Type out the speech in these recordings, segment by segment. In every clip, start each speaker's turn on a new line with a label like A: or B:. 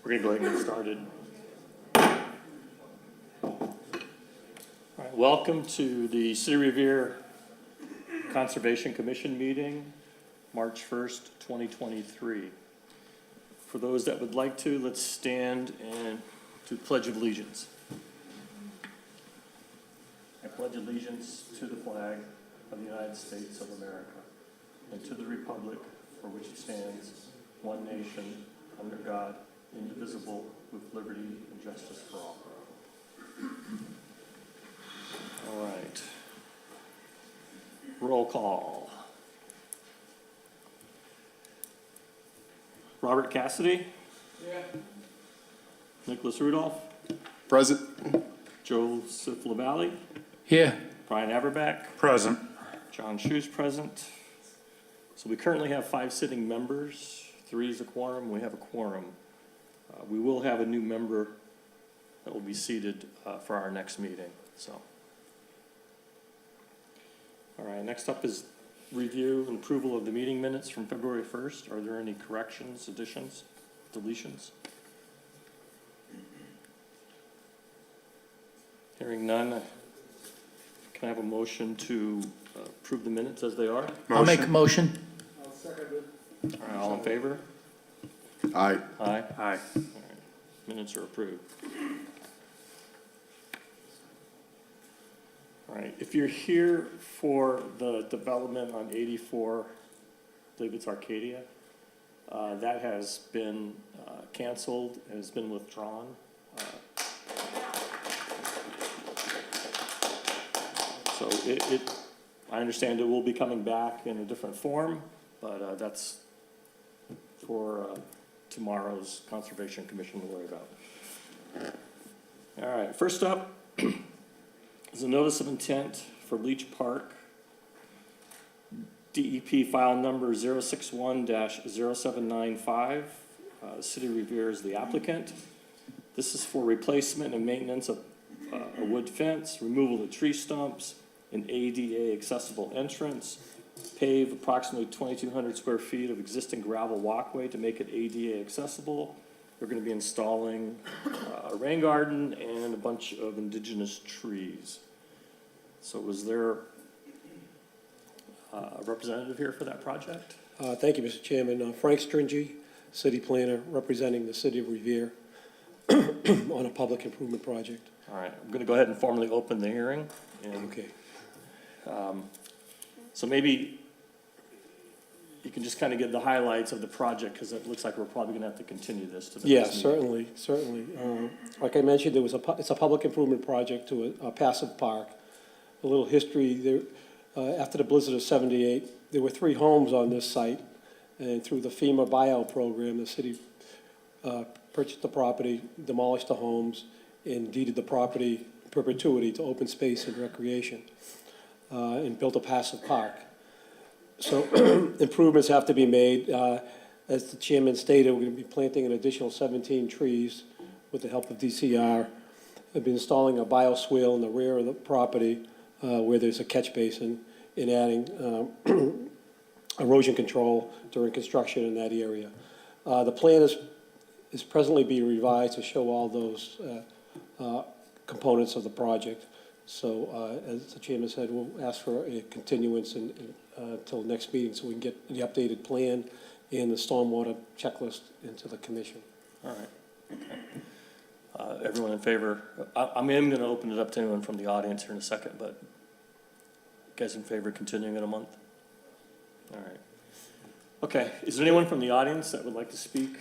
A: We're going to go ahead and get started. All right, welcome to the City of Revere Conservation Commission meeting, March 1st, 2023. For those that would like to, let's stand and do the Pledge of Allegiance. I pledge allegiance to the flag of the United States of America and to the republic for which it stands, one nation, under God, indivisible, with liberty and justice for all. All right. Roll call. Robert Cassidy? Yeah. Nicholas Rudolph?
B: Present.
A: Joseph LaValle?
B: Here.
A: Brian Averback?
B: Present.
A: John Shoes present. So we currently have 5 sitting members. 3 is a quorum. We have a quorum. We will have a new member that will be seated for our next meeting. So, all right. Next up is review and approval of the meeting minutes from February 1st. Are there any corrections, additions, deletions? Hearing none, can I have a motion to approve the minutes as they are?
B: Motion.
C: I'll make a motion.
D: I'll second it.
A: All right, all in favor?
B: Aye.
A: Aye.
B: Aye.
A: All right, minutes are approved. All right, if you're here for the development on 84, I believe it's Arcadia, that has been canceled, has been withdrawn. So I understand it will be coming back in a different form, but that's for tomorrow's Conservation Commission to worry about. All right, first up is a notice of intent for Leach Park, DEP file number 061-0795. City of Revere is the applicant. This is for replacement and maintenance of a wood fence, removal of tree stumps, an ADA accessible entrance, pave approximately 2,200 square feet of existing gravel walkway to make it ADA accessible. They're going to be installing a rain garden and a bunch of indigenous trees. So was there a representative here for that project?
D: Thank you, Mr. Chairman. Frank Stringy, city planner, representing the City of Revere on a public improvement project.
A: All right, I'm going to go ahead and formally open the hearing. And,
D: Okay.
A: so maybe you can just kind of give the highlights of the project, because it looks like we're probably going to have to continue this to the
D: Yeah,
A: next meeting.
D: certainly. Like I mentioned, it's a public improvement project to a passive park. A little history there. After the blizzard of '78, there were 3 homes on this site, and through the FEMA buyout program, the city purchased the property, demolished the homes, and deeded the property in perpetuity to open space and recreation, and built a passive park. So improvements have to be made. As the chairman stated, we're going to be planting an additional 17 trees with the help of DCR. We've been installing a bioswale in the rear of the property where there's a catch basin, and adding erosion control during construction in that area. The plan is presently being revised to show all those components of the project. So as the chairman said, we'll ask for a continuance until next meeting so we can get the updated plan and the stormwater checklist into the commission.
A: All right. Okay. Everyone in favor? I am going to open it up to anyone from the audience here in a second, but you guys in favor of continuing in a month? All right. Okay. Is there anyone from the audience that would like to speak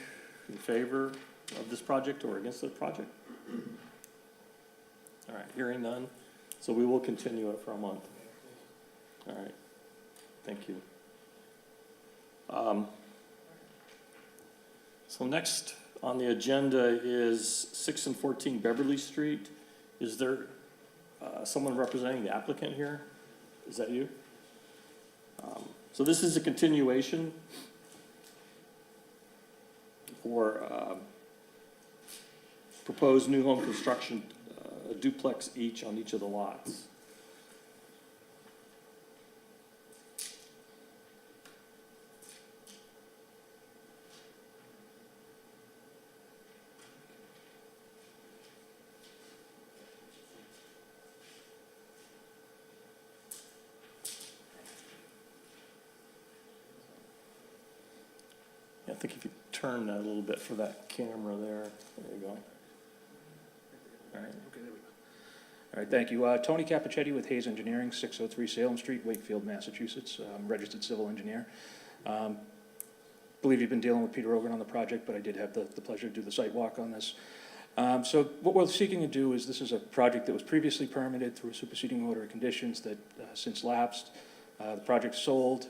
A: in favor of this project or against the project? All right. Hearing none. So we will continue it for a month. All right. Thank you. So next on the agenda is 6 and 14 Beverly Street. Is there someone representing the applicant here? Is that you? So this is a continuation for proposed new home construction, a duplex each on each of the lots. think if you turn that a little bit for that camera there, there you go. All right.
C: All right, thank you. Tony Capichetti with Hayes Engineering, 603 Salem Street, Wakefield, Massachusetts. I'm a registered civil engineer. Believe you've been dealing with Peter Ogen on the project, but I did have the pleasure to do the site walk on this. So what we're seeking to do is, this is a project that was previously permitted through a superseding order of conditions that since lapsed. The project sold.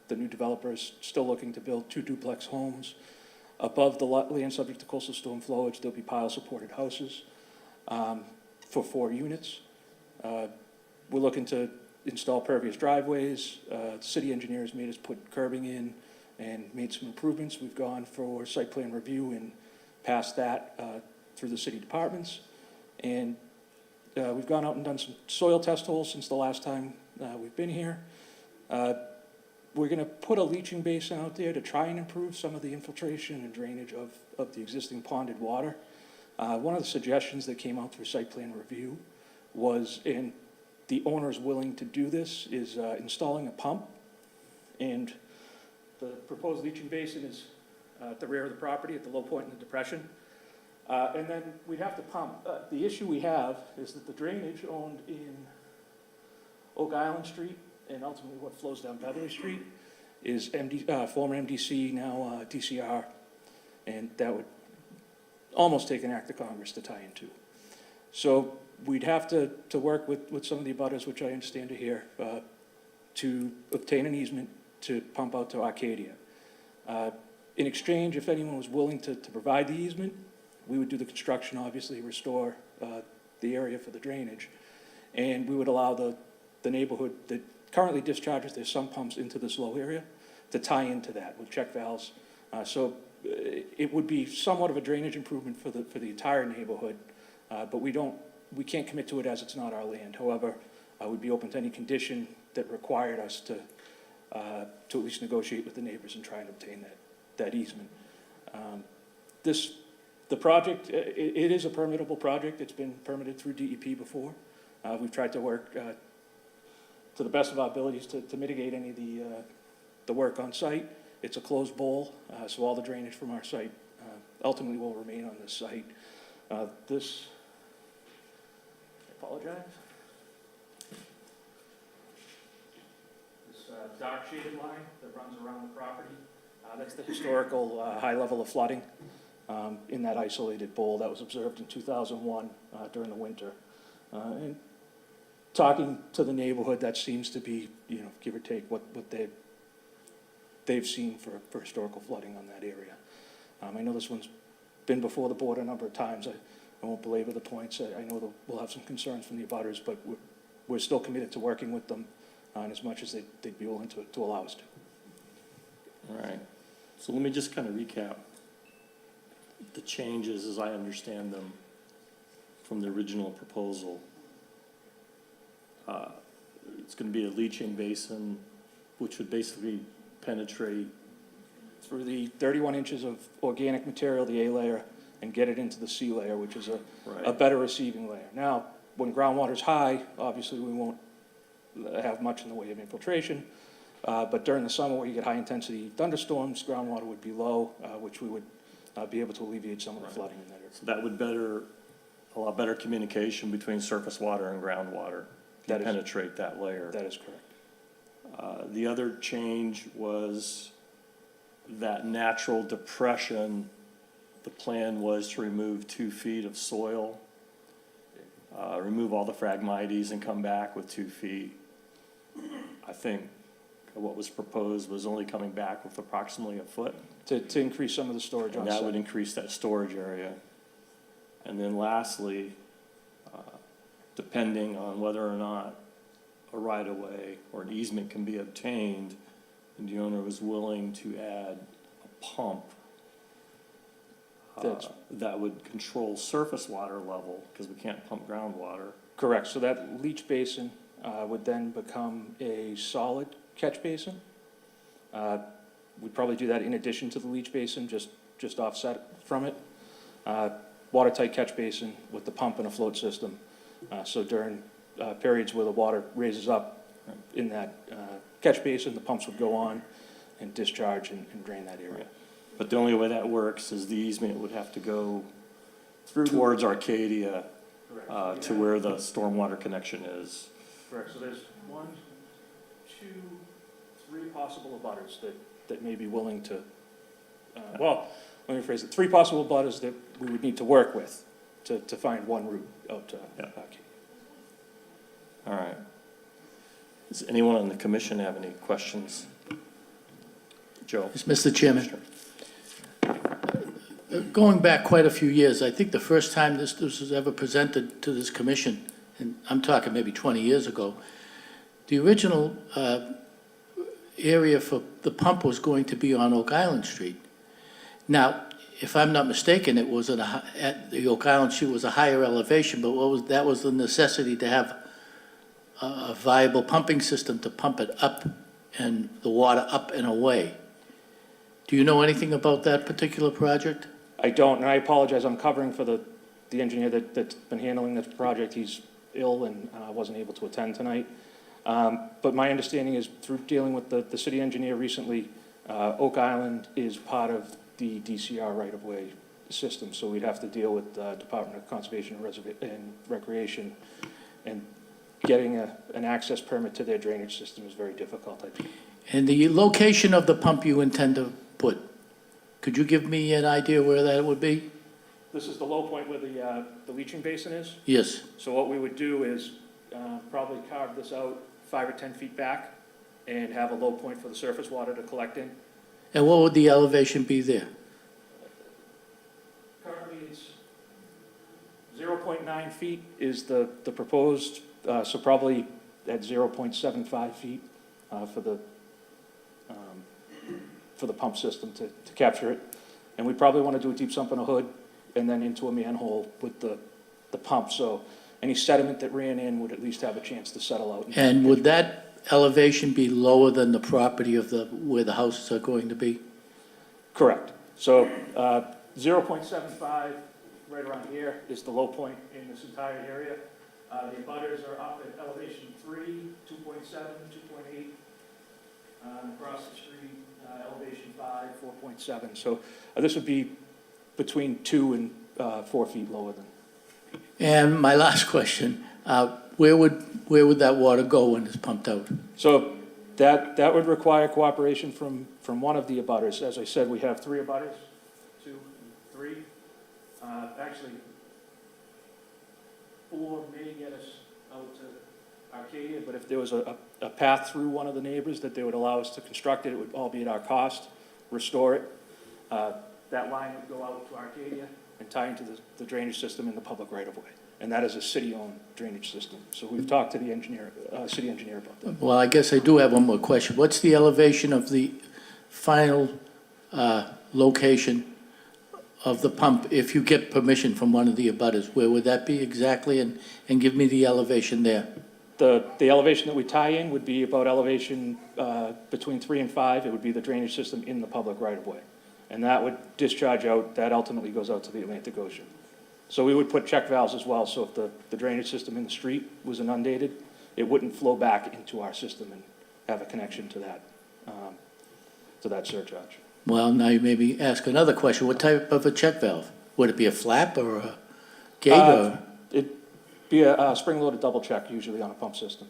C: The new developer is still looking to build 2 duplex homes. Above the land subject to coastal storm flowage, there'll be pile-supported houses for 4 units. We're looking to install pervious driveways. The city engineers made us put curbing in and made some improvements. We've gone for site plan review and passed that through the city departments. And we've gone out and done some soil test holes since the last time we've been here. We're gonna put a leaching basin out there to try and improve some of the infiltration and drainage of the existing ponded water. One of the suggestions that came out through site plan review was, and the owner is willing to do this, is installing a pump. And the proposed leaching basin is at the rear of the property, at the low point in the depression. And then we'd have to pump. The issue we have is that the drainage owned in Oak Island Street and ultimately what flows down Beverly Street is former MDC, now DCR. And that would almost take an act of Congress to tie into. So we'd have to work with some of the abutters, which I understand are here, to obtain an easement to pump out to Arcadia. In exchange, if anyone was willing to provide the easement, we would do the construction, obviously, restore the area for the drainage. And we would allow the neighborhood that currently discharges their sump pumps into this low area to tie into that with check valves. So it would be somewhat of a drainage improvement for the entire neighborhood, but we can't commit to it as it's not our land. However, we'd be open to any condition that required us to at least negotiate with the neighbors and try and obtain that easement. The project, it is a permittable project. It's been permitted through DEP before. We've tried to work to the best of our abilities to mitigate any of the work on site. It's a closed bowl, so all the drainage from our site ultimately will remain on this site. I apologize. This dark shaded line that runs around the property, that's the historical high level of flooding in that isolated bowl that was observed in 2001 during the winter. And talking to the neighborhood, that seems to be, give or take, what they've seen for historical flooding on that area. I know this one's been before the board a number of times. I won't belabor the points. I know we'll have some concerns from the abutters, but we're still committed to working with them on as much as they'd be willing to allow us to.
A: All right. So let me just kind of recap the changes as I understand them from the original proposal. It's going to be a leaching basin, which would basically penetrate
C: Through the 31 inches of organic material, the A layer, and get it into the C layer, which is a better receiving layer. Now, when groundwater's high, obviously we won't have much in the way of infiltration, but during the summer where you get high intensity thunderstorms, groundwater would be low, which we would be able to alleviate some of the flooding in that area.
A: So that would allow better communication between surface water and groundwater to penetrate that layer.
C: That is correct.
A: The other change was that natural depression. The plan was to remove 2 feet of soil, remove all the Phragmites and come back with 2 feet. I think what was proposed was only coming back with approximately a foot.
C: To increase some of the storage on
A: And
C: site.
A: that would increase that storage area. And then lastly, depending on whether or not a right-of-way or an easement can be obtained, and the owner was willing to add a pump that would control surface water level, because we can't pump groundwater.
C: Correct, so that leach basin would then become a solid catch basin. We'd probably do that in addition to the leach basin, just offset from it. Watertight catch basin with the pump and a float system. So during periods where the water raises up in that catch basin, the pumps would go on and discharge and drain that area.
A: But the only way that works is the easement would have to go
C: Through
A: towards Arcadia,
C: Correct.
A: to where the stormwater connection is.
C: Correct, so there's 1, 2, 3 possible abutters that may be willing to, well, let me rephrase it, 3 possible abutters that we would need to work with to find one route out to
A: Yeah.
C: Arcadia.
A: All right. Does anyone on the commission have any questions? Joe?
E: Yes, Mr. Chairman, going back quite a few years, I think the first time this was ever presented to this commission, and I'm talking maybe 20 years ago, the original area for the pump was going to be on Oak Island Street. Now, if I'm not mistaken, it was at the Oak Island Street was a higher elevation, but that was the necessity to have a viable pumping system to pump it up and the water up and away. Do you know anything about that particular project?
C: I don't, and I apologize, I'm covering for the engineer that's been handling this project. He's ill and wasn't able to attend tonight. But my understanding is through dealing with the city engineer recently, Oak Island is part of the DCR right-of-way system, so we'd have to deal with the Department of Conservation and Recreation, and getting an access permit to their drainage system is very difficult, I think.
E: And the location of the pump you intend to put, could you give me an idea where that would be?
C: This is the low point where the leaching basin is.
E: Yes.
C: So what we would do is probably carve this out 5 or 10 feet back and have a low point for the surface water to collect in.
E: And what would the elevation be there?
C: Currently, it's 0.9 feet is the proposed, so probably at 0.75 feet for the pump system to capture it. And we probably want to do a deep sump in a hood and then into a manhole with the pump, so any sediment that ran in would at least have a chance to settle out.
E: And would that elevation be lower than the property of where the houses are going to be?
C: Correct. So 0.75, right around here, is the low point in this entire area. The abutters are up at elevation 3, 2.7, 2.8. Across the street, elevation 5, 4.7. So this would be between 2 and 4 feet lower than.
E: And my last question, where would that water go when it's pumped out?
C: So that would require cooperation from one of the abutters. As I said, we have 3 abutters, 2, 3. Actually, 4 may get us out to Arcadia, but if there was a path through one of the neighbors that they would allow us to construct it, it would all be at our cost, restore it. That line would go out to Arcadia and tie into the drainage system in the public right-of-way. And that is a city-owned drainage system. So we've talked to the engineer, city engineer about that.
E: Well, I guess I do have one more question. What's the elevation of the final location of the pump if you get permission from one of the abutters? Where would that be exactly? And give me the elevation there.
C: The elevation that we tie in would be about elevation between 3 and 5. It would be the drainage system in the public right-of-way. And that would discharge out, that ultimately goes out to the Atlantic Ocean. So we would put check valves as well, so if the drainage system in the street was inundated, it wouldn't flow back into our system and have a connection to that surcharge.
E: Well, now you maybe ask another question. What type of a check valve? Would it be a flap or a gate or?
C: It'd be a spring-loaded double check usually on a pump system.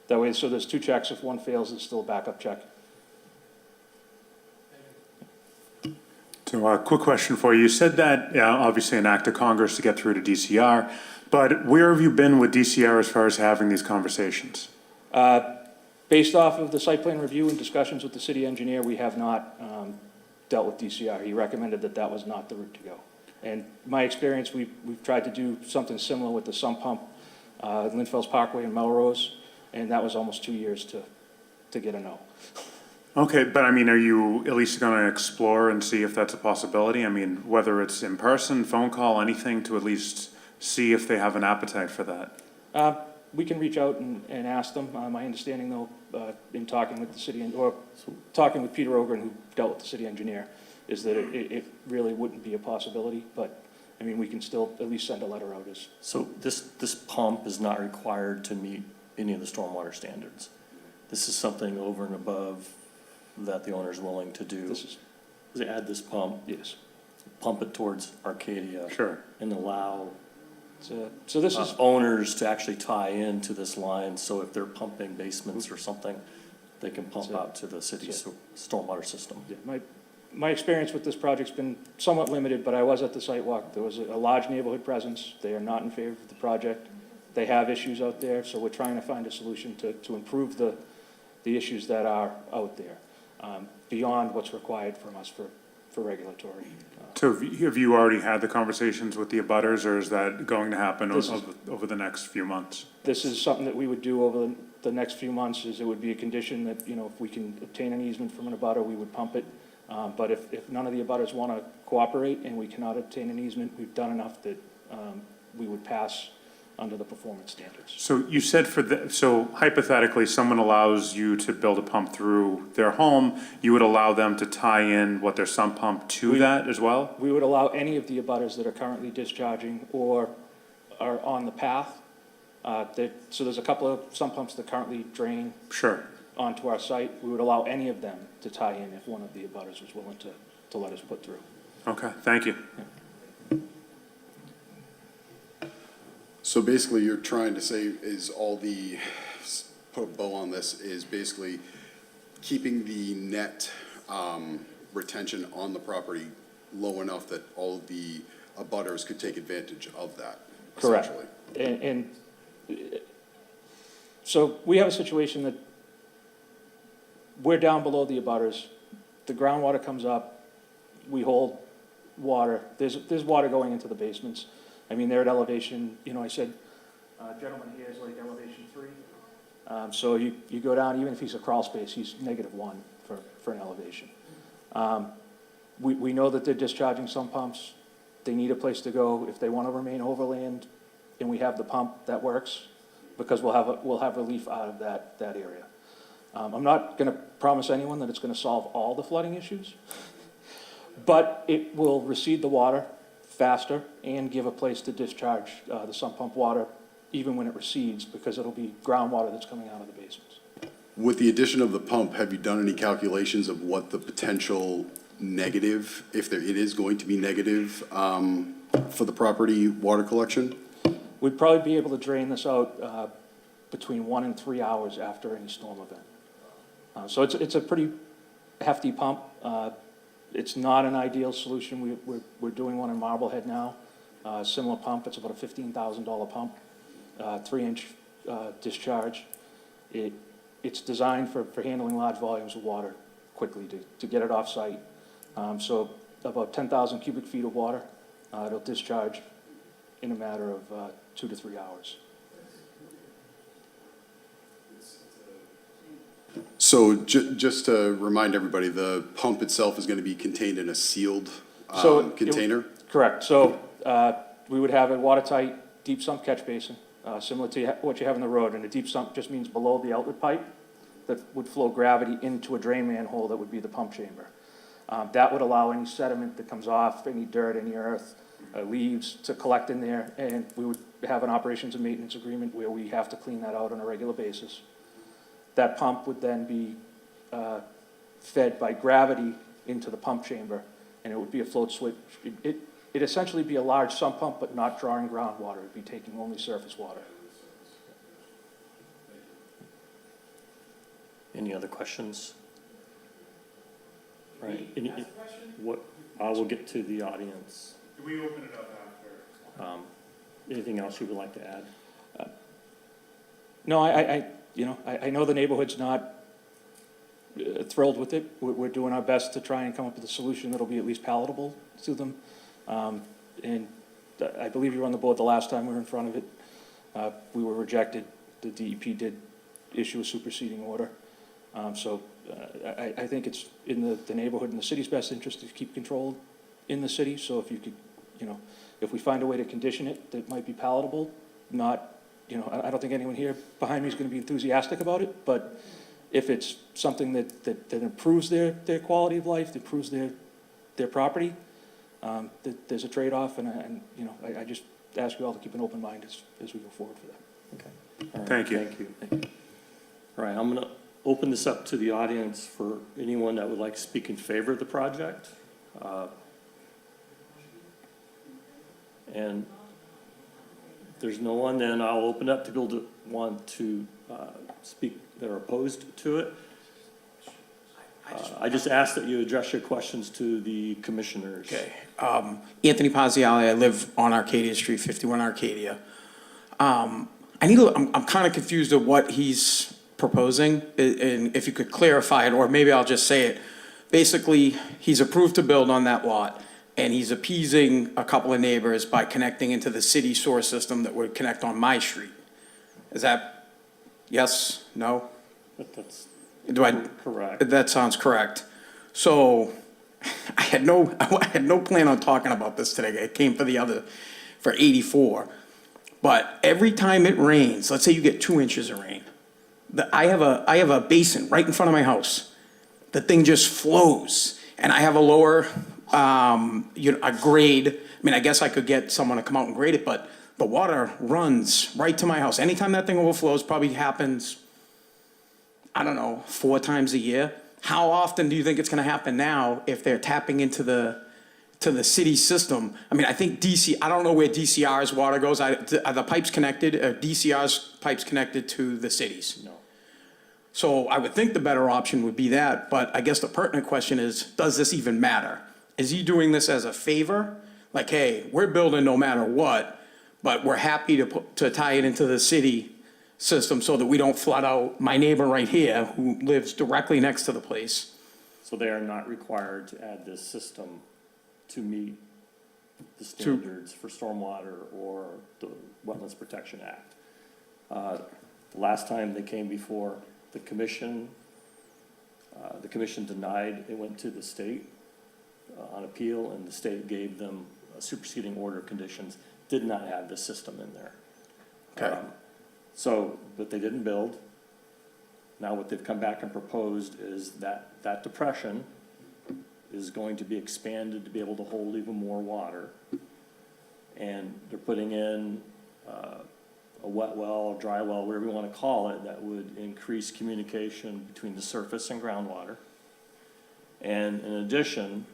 C: That way, so there's 2 checks. If one fails, it's still a backup check.
F: So a quick question for you. You said that, obviously an act of Congress to get through to DCR, but where have you been with DCR as far as having these conversations?
C: Based off of the site plan review and discussions with the city engineer, we have not dealt with DCR. He recommended that was not the route to go. And my experience, we've tried to do something similar with the sump pump, Linfells Parkway in Melrose, and that was almost 2 years to get a no.
F: Okay, but I mean, are you at least going to explore and see if that's a possibility? I mean, whether it's in person, phone call, anything to at least see if they have an appetite for that?
C: We can reach out and ask them. My understanding, though, in talking with the city, or talking with Peter Ogren, who dealt with the city engineer, is that it really wouldn't be a possibility. But, I mean, we can still at least send a letter out as.
A: So this pump is not required to meet any of the stormwater standards. This is something over and above that the owner's willing to do.
C: This is,
A: Is add this
C: yes.
A: pump it towards Arcadia
F: Sure.
A: and allow
C: So this is,
A: owners to actually tie into this line, so if they're pumping basements or something, they can pump
C: So-
A: out to the city's stormwater system.
C: yeah, my experience with this project's been somewhat limited, but I was at the site walk. There was a large neighborhood presence. They are not in favor of the project. They have issues out there, so we're trying to find a solution to improve the issues that are out there, beyond what's required from us for regulatory.
F: So have you already had the conversations with the abutters, or is that going to happen
C: This is-
F: over the next few months?
C: This is something that we would do over the next few months, is it would be a condition that, you know, if we can obtain an easement from an abutter, we would pump it. But if none of the abutters want to cooperate and we cannot obtain an easement, we've done enough that we would pass under the performance standards.
F: So you said so hypothetically, someone allows you to build a pump through their home, you would allow them to tie in their sump pump to that as well?
C: We would allow any of the abutters that are currently discharging or are on the path. So there's a couple of sump pumps that currently drain
F: Sure.
C: onto our site. We would allow any of them to tie in if one of the abutters was willing to let us put through.
F: Okay, thank you.
B: So basically, you're trying to say is put a bow on this, is basically keeping the net retention on the property low enough that all of the abutters could take advantage of that,
C: Correct.
B: essentially.
C: And so we have a situation that we're down below the abutters. The groundwater comes up, we hold water. There's water going into the basements. I mean, they're at elevation, you know, I said, gentleman here is like elevation 3. So you go down, even if he's a crawl space, he's -1 for an elevation. We know that they're discharging some pumps. They need a place to go. If they want to remain overland and we have the pump, that works, because we'll have relief out of that area. I'm not going to promise anyone that it's going to solve all the flooding issues, but it will recede the water faster and give a place to discharge the sump pump water even when it recedes, because it'll be groundwater that's coming out of the basements.
B: With the addition of the pump, have you done any calculations of what the potential negative, if it is going to be negative, for the property water collection?
C: We'd probably be able to drain this out between 1 and 3 hours after any storm event. So it's a pretty hefty pump. It's not an ideal solution. We're doing one in Marblehead now, similar pump. It's about a $15,000 pump, 3-inch discharge. It's designed for handling large volumes of water quickly to get it off-site. So about 10,000 cubic feet of water, it'll discharge in a matter of 2 to 3 hours.
B: So just to remind everybody, the pump itself is going to be contained in a sealed
C: So it-
B: container?
C: Correct. So we would have a watertight deep sump catch basin, similar to what you have in the road. And a deep sump just means below the outlet pipe that would flow gravity into a drain manhole that would be the pump chamber. That would allow any sediment that comes off, any dirt, any earth, leaves to collect in there. And we would have an operations and maintenance agreement where we have to clean that out on a regular basis. That pump would then be fed by gravity into the pump chamber, and it would be a float switch. It'd essentially be a large sump pump, but not drawing groundwater. It'd be taking only surface water.
A: Any other questions? Right. What, I will get to the audience.
F: Do we open it up after?
A: Anything else you would like to add?
C: No, I know the neighborhood's not thrilled with it. We're doing our best to try and come up with a solution that'll be at least palatable to them. And I believe you were on the board the last time we were in front of it. We were rejected. The DEP did issue a superseding order. So I think it's in the neighborhood and the city's best interest to keep control in the city. So if you could, if we find a way to condition it that might be palatable, not, I don't think anyone here behind me is going to be enthusiastic about it, but if it's something that improves their quality of life, that improves their property, there's a trade-off, and I just ask you all to keep an open mind as we go forward for that.
A: Okay. All right.
F: Thank you.
A: Thank you. All right, I'm gonna open this up to the audience for anyone that would like to speak in favor of the project. And if there's no one, then I'll open up to people that want to speak that are opposed to it. I just ask that you address your questions to the commissioners.
G: Okay. Anthony Pazziali, I live on Arcadia Street, 51 Arcadia. I'm kind of confused at what he's proposing, and if you could clarify it, or maybe I'll just say it. Basically, he's approved to build on that lot, and he's appeasing a couple of neighbors by connecting into the city sewer system that would connect on my street. Is that, yes, no?
A: But that's
G: Do I?
A: correct.
G: That sounds correct. So I had no plan on talking about this today. I came for 84. But every time it rains, let's say you get 2 inches of rain, I have a basin right in front of my house. The thing just flows, and I have a lower, a grade. I mean, I guess I could get someone to come out and grade it, but the water runs right to my house. Anytime that thing overflows, probably happens, I don't know, 4 times a year. How often do you think it's gonna happen now if they're tapping into the city system? I mean, I think I don't know where DCR's water goes. Are the pipes connected, are DCR's pipes connected to the cities?
A: No.
G: So I would think the better option would be that, but I guess the pertinent question is, does this even matter? Is he doing this as a favor? Like, hey, we're building no matter what, but we're happy to tie it into the city system so that we don't flood out my neighbor right here who lives directly next to the place.
A: So they are not required to add this system to meet the standards for stormwater or the Wetlands Protection Act. The last time they came before the commission denied, it went to the state on appeal, and the state gave them a superseding order of conditions, did not have this system in there.
G: Okay.
A: But they didn't build. Now what they've come back and proposed is that depression is going to be expanded to be able to hold even more water. And they're putting in a wet well, a dry well, whatever you want to call it, that would increase communication between the surface and groundwater. And in addition,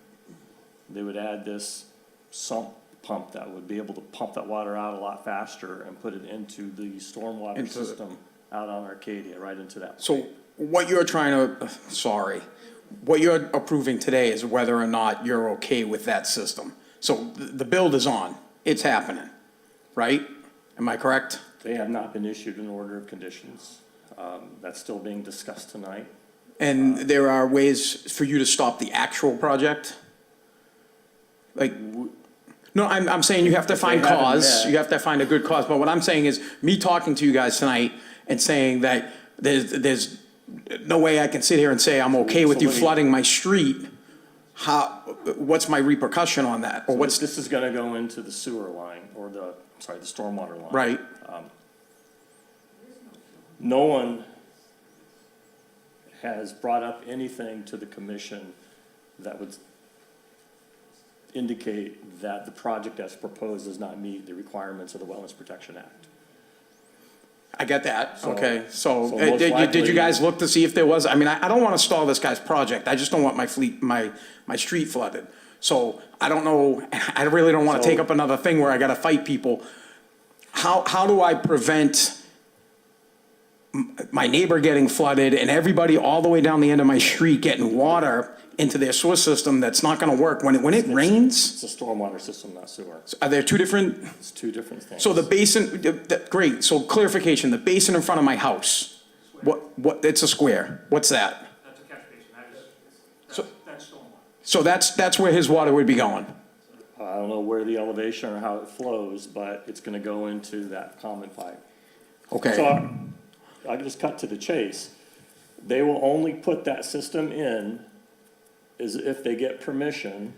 A: they would add this sump pump that would be able to pump that water out a lot faster and put it into the stormwater system out on Arcadia, right into that.
G: So what you're what you're approving today is whether or not you're okay with that system. So the build is on, it's happening, right? Am I correct?
A: They have not been issued an order of conditions. That's still being discussed tonight.
G: And there are ways for you to stop the actual project? Like, no, I'm saying you have to find
A: haven't
G: cause,
A: met-
G: you have to find a good cause, but what I'm saying is, me talking to you guys tonight and saying that there's no way I can sit here and say I'm okay with you
A: So let me-
G: flooding my street, what's my repercussion on that? Or what's,
A: This is gonna go into the sewer line, or the stormwater line.
G: right?
A: No one has brought up anything to the commission that would indicate that the project as proposed does not meet the requirements of the Wetlands Protection Act.
G: I get that,
A: So-
G: okay,
A: so
G: so
A: most
G: did you
A: likely-
G: guys look to see if there was, I mean, I don't wanna stall this guy's project, I just don't want my street flooded. So I don't know, I really don't wanna
A: So-
G: take up another thing where I gotta fight people. How do I prevent my neighbor getting flooded and everybody all the way down the end of my street getting water into their sewer system that's not gonna work? When it rains,
A: It's a stormwater system, not sewer.
G: are there two different?
A: It's two different things.
G: So the basin, great, so clarification, the basin in front of my house, it's a square, what's that?
C: That's a catch basin, that's stormwater.
G: So that's where his water would be going?
A: I don't know where the elevation or how it flows, but it's gonna go into that common pipe.
G: Okay,
A: So I can just cut to the chase. They will only put that system in as if they get permission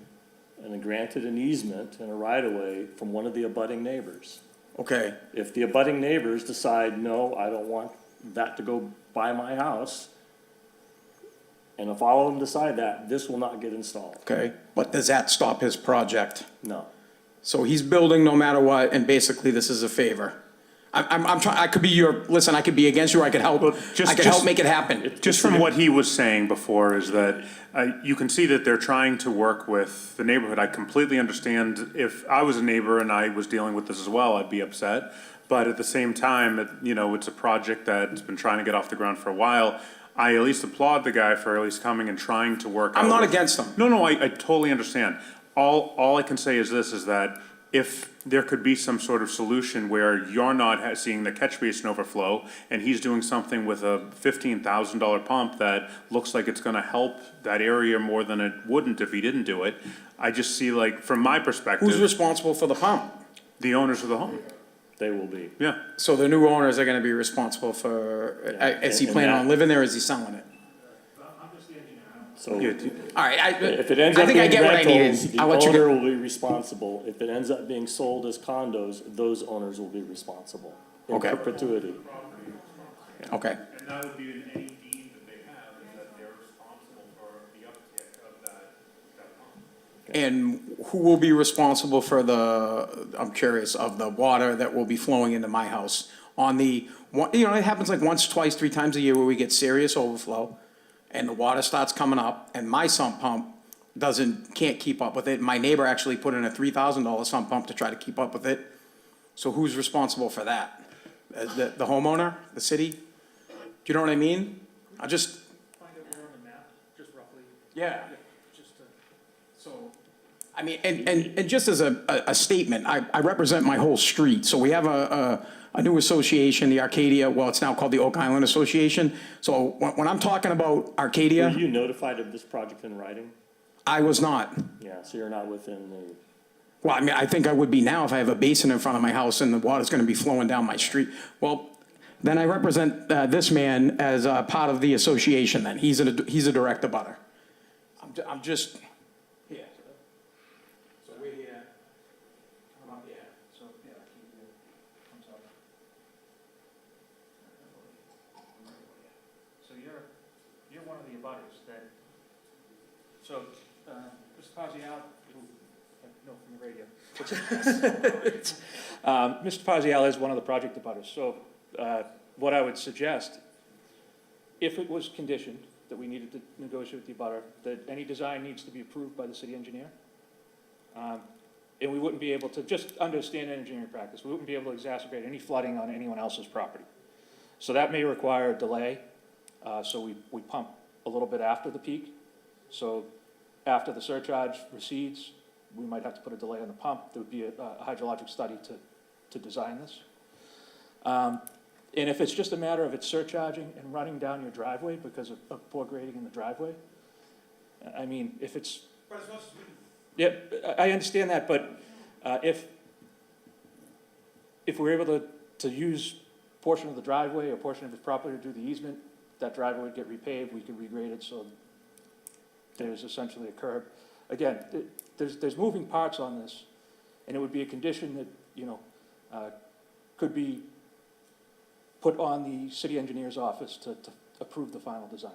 A: and are granted an easement and a right-of-way from one of the abutting neighbors.
G: okay,
A: If the abutting neighbors decide, no, I don't want that to go by my house, and if all of them decide that, this will not get installed.
G: okay, but does that stop his project?
A: No.
G: So he's building no matter what, and basically this is a favor. I'm trying, I could be listen, I could be against you, or I could help,
F: just-
G: I could help
F: just-
G: make it happen.
F: Just from what he was saying before is that you can see that they're trying to work with the neighborhood. I completely understand if I was a neighbor and I was dealing with this as well, I'd be upset. But at the same time, it's a project that's been trying to get off the ground for a while. I at least applaud the guy for at least coming and trying to work out.
G: I'm not
F: with-
G: against them.
F: No, I totally understand. All I can say is this, is that if there could be some sort of solution where you're not seeing the catch basin overflow, and he's doing something with a $15,000 pump that looks like it's gonna help that area more than it wouldn't if he didn't do it, I just see, like, from my
G: Who's
F: perspective,
G: responsible for the pump?
F: the owners of the home,
A: They will be.
F: yeah.
G: So the new owners are gonna be responsible for, is he
A: and
G: planning
A: that-
G: on living there, or is he selling it?
A: So
F: Yeah,
G: All right,
A: if it ends
G: I
A: up
G: think I
A: being
G: get what I
A: rentals,
G: needed.
A: the
G: I'll let you
A: owner
G: go.
A: will be responsible. If it ends up being sold as condos, those owners will be responsible in
G: Okay.
A: perpetuity.
G: Okay,
F: And that would be in any deed that they have, is that they're responsible for the uptick of that pump.
G: and who will be responsible for I'm curious, of the water that will be flowing into my house on it happens like once, twice, 3 times a year where we get serious overflow, and the water starts coming up, and my sump pump can't keep up with it. My neighbor actually put in a $3,000 sump pump to try to keep up with it. So who's responsible for that? The homeowner, the city? Do you know what I mean? I just.
C: Find out where on the map, just roughly,
G: Yeah.
C: just to.
G: So, I mean, and just as a statement, I represent my whole street. So we have a new association, the Arcadia, well, it's now called the Oak Island Association. So when I'm talking about
A: Were
G: Arcadia,
A: you notified of this project in writing?
G: I was not.
A: Yeah, so you're not within the,
G: Well, I mean, I think I would be now if I have a basin in front of my house and the water's gonna be flowing down my street. Well, then I represent this man as a part of the association then. He's a direct abutter. I'm just. Here. So we're here. How about, yeah.
C: So, yeah, comes up. So you're one of the abutters that, so, Mr. Pazial, who, I know from the radio. Mr. Pazial is one of the project abutters, so, what I would suggest, if it was conditioned that we needed to negotiate with the abutter, that any design needs to be approved by the city engineer. And we wouldn't be able to, just understand engineering practice, we wouldn't be able to exacerbate any flooding on anyone else's property. So that may require a delay, so we pump a little bit after the peak. So after the surcharge recedes, we might have to put a delay on the pump. There would be a hydrologic study to design this. And if it's just a matter of it surcharging and running down your driveway because of poor grading in the driveway, I mean, if it's. Yeah, I understand that, but if we're able to use a portion of the driveway or portion of his property to do the easement, that driveway would get repaved, we could regrade it, so there's essentially a curb. Again, there's moving parts on this, and it would be a condition that, could be put on the city engineer's office to approve the final design.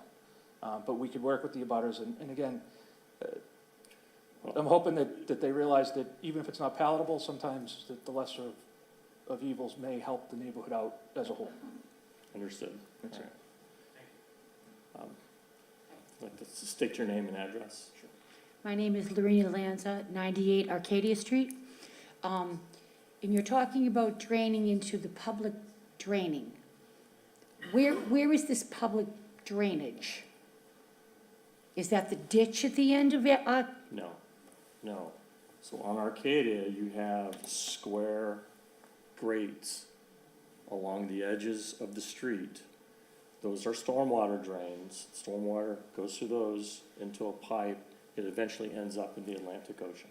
C: But we could work with the abutters, and again, I'm hoping that they realize that even if it's not palatable, sometimes the lesser of evils may help the neighborhood out as a whole.
A: understood.
C: That's it.
A: Like to state your name and address.
H: My name is Lorena Lanza, 98 Arcadia Street. And you're talking about draining into the public draining. Where is this public drainage? Is that the ditch at the end of it?
A: No. So on Arcadia, you have square grates along the edges of the street. Those are stormwater drains. Stormwater goes through those into a pipe. It eventually ends up in the Atlantic Ocean.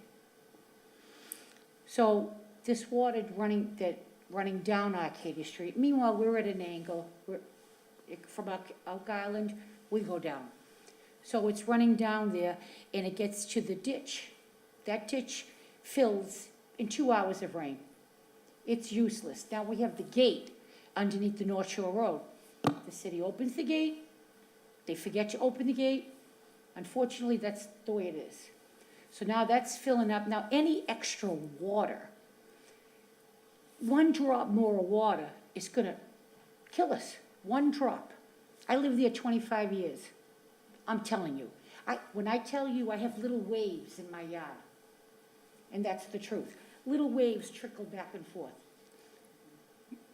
H: So this water running down Arcadia Street, meanwhile, we're at an angle, from Oak Island, we go down. So it's running down there, and it gets to the ditch. That ditch fills in 2 hours of rain. It's useless. Now we have the gate underneath the North Shore Road. The city opens the gate, they forget to open the gate. Unfortunately, that's the way it is. So now that's filling up. Now, any extra water one drop more of water is gonna kill us, one drop. I lived there 25 years. I'm telling you. When I tell you I have little waves in my yard, and that's the truth. Little waves trickle back and forth.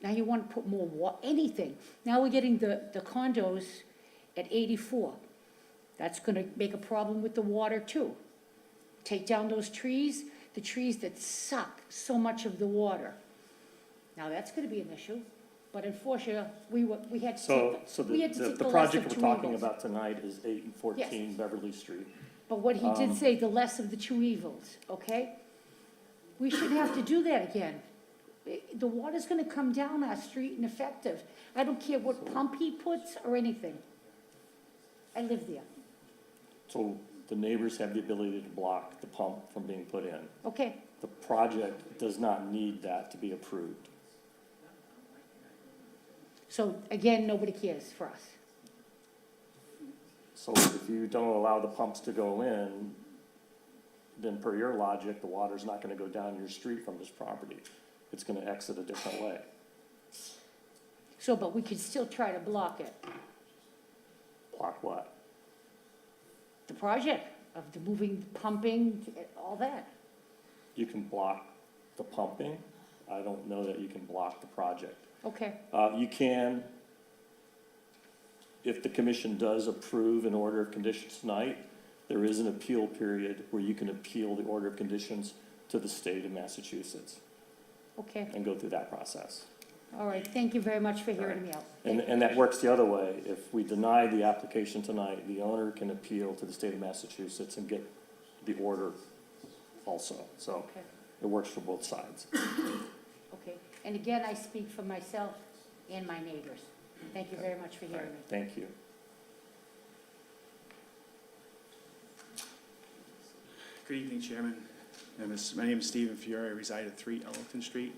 H: Now you want to put more anything. Now we're getting the condos at 84. That's going to make a problem with the water too. Take down those trees, the trees that suck so much of the water. Now that's going to be an issue, but unfortunately, we had to
A: So,
H: take,
A: so
H: we had to
A: the
H: take the less
A: project
H: of
A: we're
H: two
A: talking
H: evils.
A: about tonight is 8 and 14 Beverly Street.
H: But what he did say, the less of the two evils, okay? We shouldn't have to do that again. The water's gonna come down our street and effective. I don't care what pump he puts or anything. I live there,
A: So the neighbors have the ability to block the pump from being put in.
H: okay?
A: The project does not need that to be approved.
H: So again, nobody cares for us.
A: So if you don't allow the pumps to go in, then per your logic, the water's not gonna go down your street from this property. It's gonna exit a different way.
H: So, but we could still try to block it.
A: Block what?
H: The project of the moving, pumping, all that.
A: You can block the pumping. I don't know that you can block the project.
H: Okay,
A: You can, if the commission does approve an order of conditions tonight, there is an appeal period where you can appeal the order of conditions to the state of Massachusetts
H: okay.
A: and go through that process.
H: All right, thank you very much for hearing me out.
A: And that works the other way. If we deny the application tonight, the owner can appeal to the state of Massachusetts and get the order also. So
H: Okay.
A: it works for both sides.
H: Okay, and again, I speak for myself and my neighbors. Thank you very much for
A: All right,
H: hearing me.
A: thank you.
I: Good evening, Chairman. My name is Stephen Fiore. I reside at 3 Ellington Street.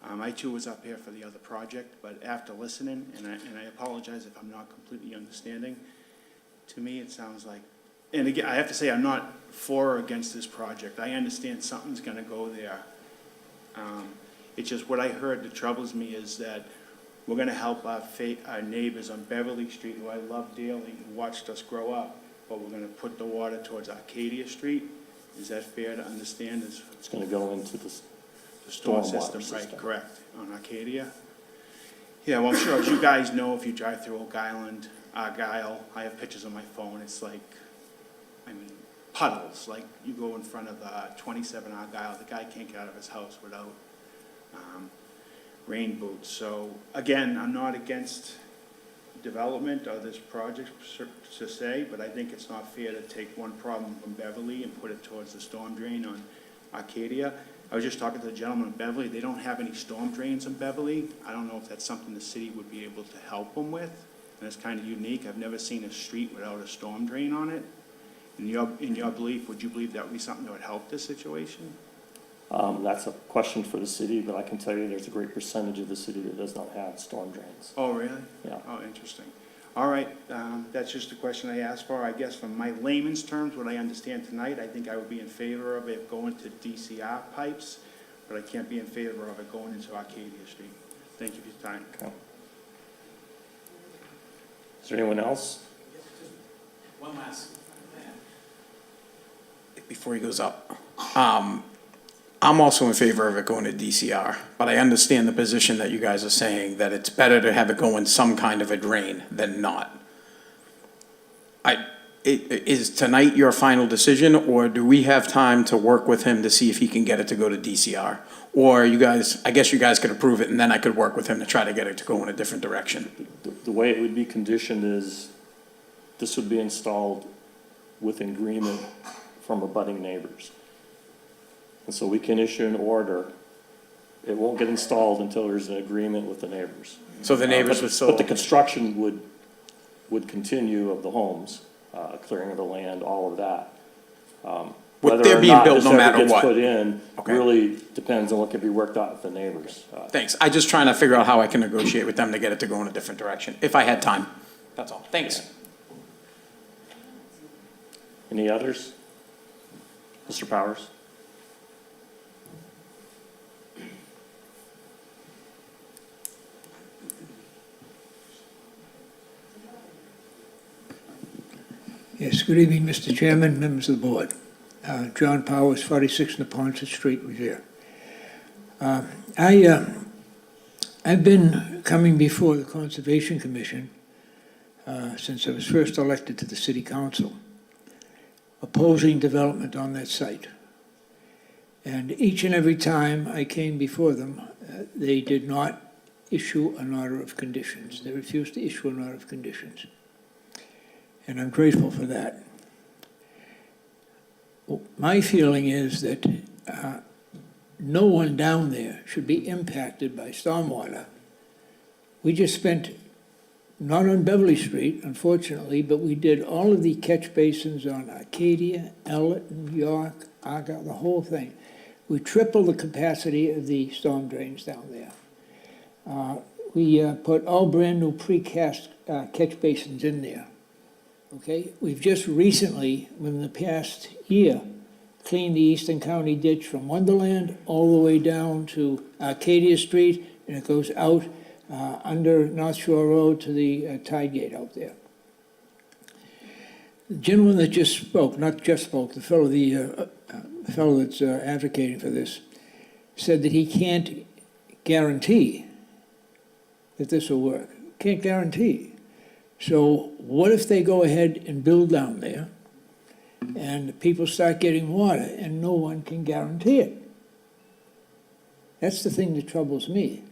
I: I too was up here for the other project, but after listening, and I apologize if I'm not completely understanding, to me, it sounds like, and again, I have to say, I'm not for or against this project. I understand something's gonna go there. It's just what I heard that troubles me is that we're gonna help our neighbors on Beverly Street, who I love dearly, who watched us grow up, but we're gonna put the water towards Arcadia Street. Is that fair to understand?
A: It's gonna go into the
I: The storm
A: Stormwater
I: system, right,
A: system.
I: correct, on Arcadia. Yeah, well, I'm sure, as you guys know, if you drive through Oak Island, Argyle, I have pictures on my phone, it's like, I mean, puddles, like, you go in front of 27 Argyle, the guy can't get out of his house without rain boots. So, again, I'm not against development of this project to say, but I think it's not fair to take one problem from Beverly and put it towards the storm drain on Arcadia. I was just talking to the gentleman in Beverly, they don't have any storm drains in Beverly. I don't know if that's something the city would be able to help them with, and it's kind of unique. I've never seen a street without a storm drain on it. In your belief, would you believe that would be something that would help this situation?
A: That's a question for the city, but I can tell you there's a great percentage of the city that does not have storm drains.
I: Oh, really?
A: Yeah.
I: Oh, interesting. All right, that's just a question I asked for. I guess from my layman's terms, what I understand tonight, I think I would be in favor of it going to DCR pipes, but I can't be in favor of it going into Arcadia Street. Thank you for your time.
A: Okay. Is there anyone else?
G: One last. Before he goes up. I'm also in favor of it going to DCR, but I understand the position that you guys are saying, that it's better to have it go in some kind of a drain than not. Is tonight your final decision, or do we have time to work with him to see if he can get it to go to DCR? Or you guys, I guess you guys could approve it, and then I could work with him to try to get it to go in a different direction.
A: The way it would be conditioned is this would be installed with agreement from abutting neighbors. And so we can issue an order. It won't get installed until there's an agreement with the neighbors.
G: So the neighbors would still.
A: But the construction would continue of the homes, clearing of the land, all of that.
G: They're being built no matter
A: Whether or not this ever
G: what.
A: gets put in
G: Okay.
A: really depends on what can be worked out with the neighbors.
G: Thanks. I'm just trying to figure out how I can negotiate with them to get it to go in a different direction, if I had time. That's all. Thanks.
A: Any others? Mr. Powers?
J: Yes, good evening, Mr. Chairman, members of the board. John Powers, 46 Neponset Street, Revere. I've been coming before the Conservation Commission since I was first elected to the city council, opposing development on that site. And each and every time I came before them, they did not issue an order of conditions. They refused to issue an order of conditions. And I'm grateful for that. My feeling is that no one down there should be impacted by stormwater. We just spent, not on Beverly Street, unfortunately, but we did all of the catch basins on Arcadia, Elton, York, Argyle, the whole thing. We tripled the capacity of the storm drains down there. We put all brand-new precast catch basins in there. Okay, we've just recently, within the past year, cleaned the Eastern County ditch from Wonderland all the way down to Arcadia Street, and it goes out under North Shore Road to the Tide Gate out there. The gentleman that just spoke, not just spoke, the fellow that's advocating for this, said that he can't guarantee that this will work. Can't guarantee. So what if they go ahead and build down there and people start getting water and no one can guarantee it? That's the thing that troubles me.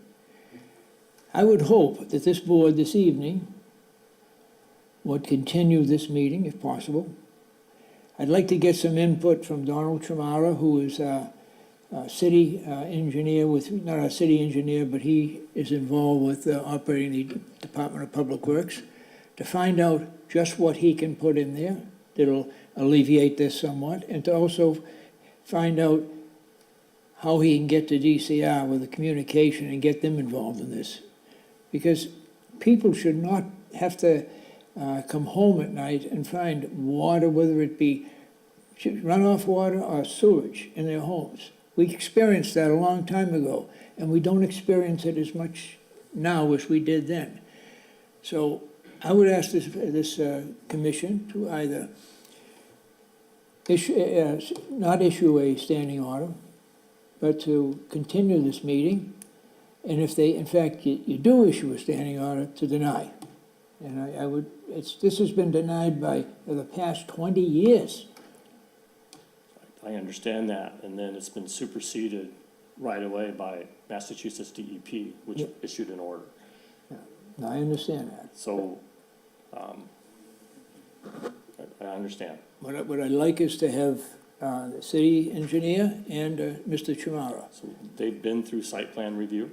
J: I would hope that this board this evening would continue this meeting if possible. I'd like to get some input from Donald Tremara, who is a city engineer not a city engineer, but he is involved with operating the Department of Public Works, to find out just what he can put in there that'll alleviate this somewhat, and to also find out how he can get to DCR with the communication and get them involved in this. Because people should not have to come home at night and find water, whether it be runoff water or sewage in their homes. We experienced that a long time ago, and we don't experience it as much now as we did then. So I would ask this commission to either not issue a standing order, but to continue this meeting, and if they, in fact, you do issue a standing order, to deny. And this has been denied for the past 20 years.
A: I understand that, and then it's been superseded right away by Massachusetts DEP, which
J: Yeah.
A: issued an order.
J: Now, I understand that.
A: So, I understand.
J: What I'd like is to have the city engineer and Mr. Chamara.
A: So they've been through site plan review,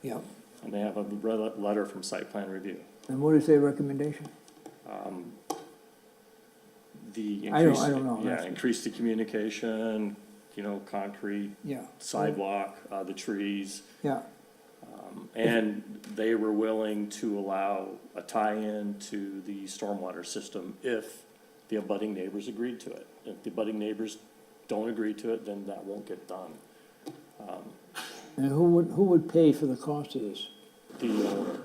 J: Yeah.
A: and they have a letter from site plan review.
J: And what is their recommendation?
A: The
J: I don't
A: increase,
J: know.
A: yeah, increase the communication, concrete,
J: Yeah.
A: sidewalk, the trees.
J: Yeah.
A: And they were willing to allow a tie-in to the stormwater system if the abutting neighbors agreed to it. If the abutting neighbors don't agree to it, then that won't get done.
J: And who would pay for the cost of this?
A: The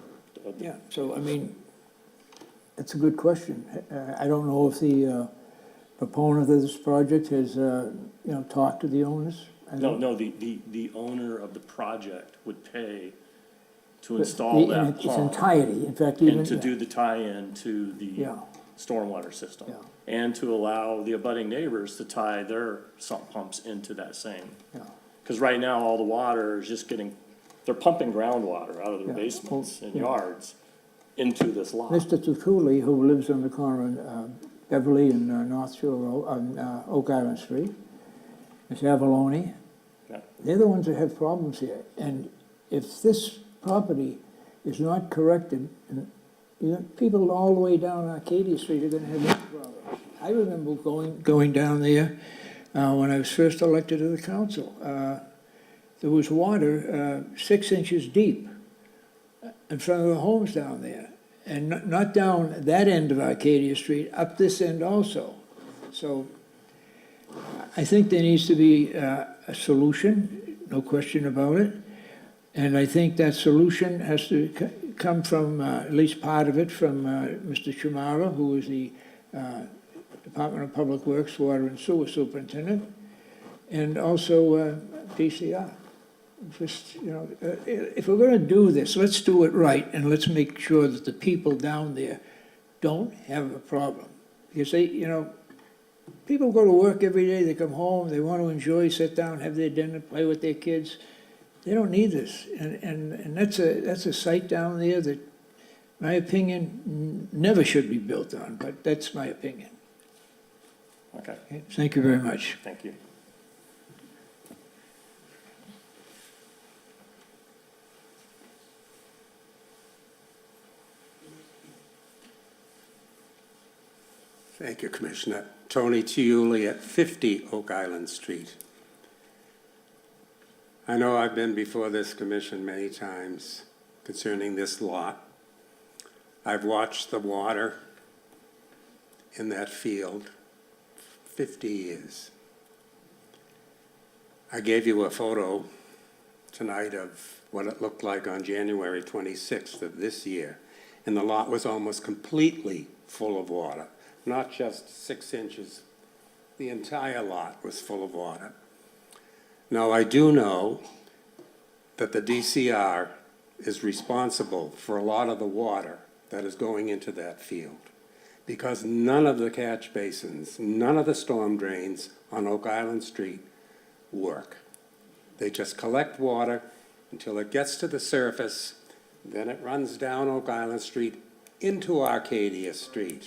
J: Yeah, so, I mean, that's a good question. I don't know if the proponent of this project has, talked to the owners.
A: No, the owner of the project would pay to
J: But
A: install
J: in
A: that
J: its
A: pump
J: entirety, in fact, even.
A: and to do the tie-in to the
J: Yeah.
A: stormwater system.
J: Yeah.
A: And to allow the abutting neighbors to tie their sump pumps into that same.
J: Yeah.
A: Because right now, all the water is just they're pumping groundwater out of their
J: Yeah.
A: basements and
J: Yeah.
A: yards into this lot.
J: Mr. Tutuli, who lives on the corner of Beverly and North Shore Road, on Oak Island Street, Ms. Avalone,
A: Yeah.
J: they're the ones that have problems here. And if this property is not corrected, and people all the way down Arcadia Street are gonna have this problem. I remember going down there when I was first elected to the council. There was water 6 inches deep in front of the homes down there. And not down that end of Arcadia Street, up this end also. So I think there needs to be a solution, no question about it. And I think that solution has to come from, at least part of it, from Mr. Chamara, who is the Department of Public Works, Water and Sewer Superintendent, and also DCR. Just, if we're gonna do this, let's do it right, and let's make sure that the people down there don't have a problem. Because people go to work every day, they come home, they want to enjoy, sit down, have their dinner, play with their kids. They don't need this, and that's a site down there that, my opinion, never should be built on, but that's my opinion.
A: Okay,
J: Okay, thank you very much.
A: thank you.
K: Thank you, Commissioner. Tony Tiuli at 50 Oak Island Street. I know I've been before this commission many times concerning this lot. I've watched the water in that field 50 years. I gave you a photo tonight of what it looked like on January 26th of this year, and the lot was almost completely full of water. Not just 6 inches. The entire lot was full of water. Now, I do know that the DCR is responsible for a lot of the water that is going into that field, because none of the catch basins, none of the storm drains on Oak Island Street work. They just collect water until it gets to the surface, then it runs down Oak Island Street into Arcadia Street,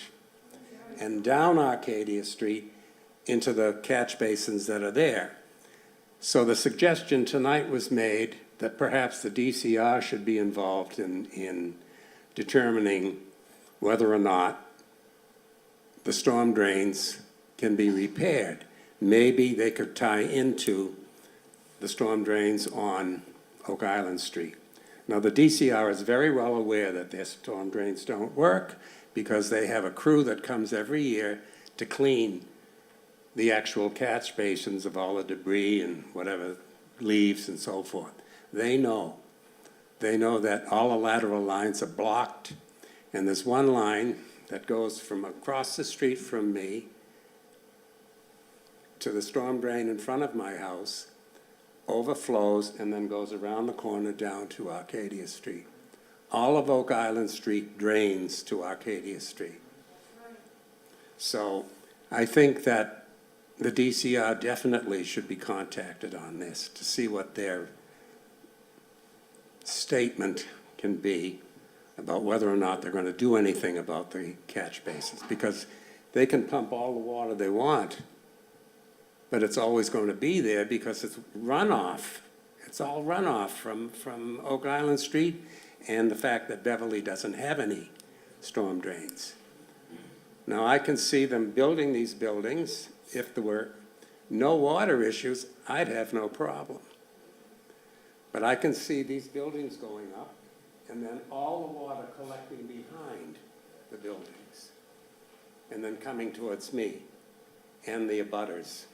K: and down Arcadia Street into the catch basins that are there. So the suggestion tonight was made that perhaps the DCR should be involved in determining whether or not the storm drains can be repaired. Maybe they could tie into the storm drains on Oak Island Street. Now, the DCR is very well aware that their storm drains don't work, because they have a crew that comes every year to clean the actual catch basins of all the debris and whatever leaves and so forth. They know. They know that all the lateral lines are blocked, and there's one line that goes from across the street from me to the storm drain in front of my house, overflows, and then goes around the corner down to Arcadia Street. All of Oak Island Street drains to Arcadia Street. So I think that the DCR definitely should be contacted on this to see what their statement can be about whether or not they're going to do anything about the catch basins, because they can pump all the water they want, but it's always going to be there because it's runoff. It's all runoff from Oak Island Street, and the fact that Beverly doesn't have any storm drains. Now, I can see them building these buildings. If there were no water issues, I'd have no problem. But I can see these buildings going up, and then all the water collecting behind the buildings, and then coming towards me and the abutters.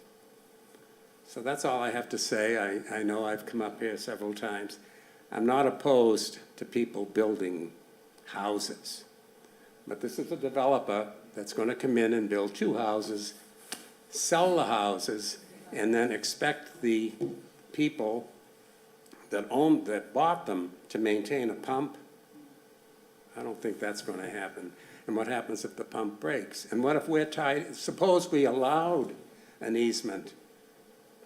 K: So that's all I have to say. I know I've come up here several times. I'm not opposed to people building houses, but this is a developer that's going to come in and build 2 houses, sell the houses, and then expect the people that bought them to maintain a pump. I don't think that's going to happen. And what happens if the pump breaks? And what if we're tied? Suppose we allowed an easement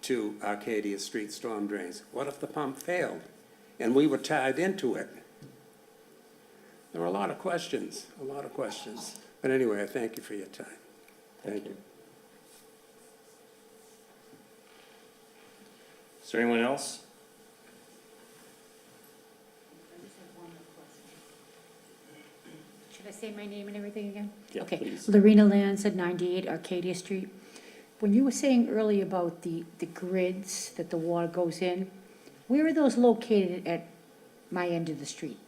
K: to Arcadia Street storm drains. What if the pump failed and we were tied into it? There are a lot of questions, But anyway, I thank you for your time. Thank you.
A: Is there anyone else?
H: Should I say my name and everything again?
A: Yeah,
H: Okay.
A: please.
H: Lorena Lands at 98 Arcadia Street. When you were saying earlier about the grids that the water goes in, where are those located at my end of the street?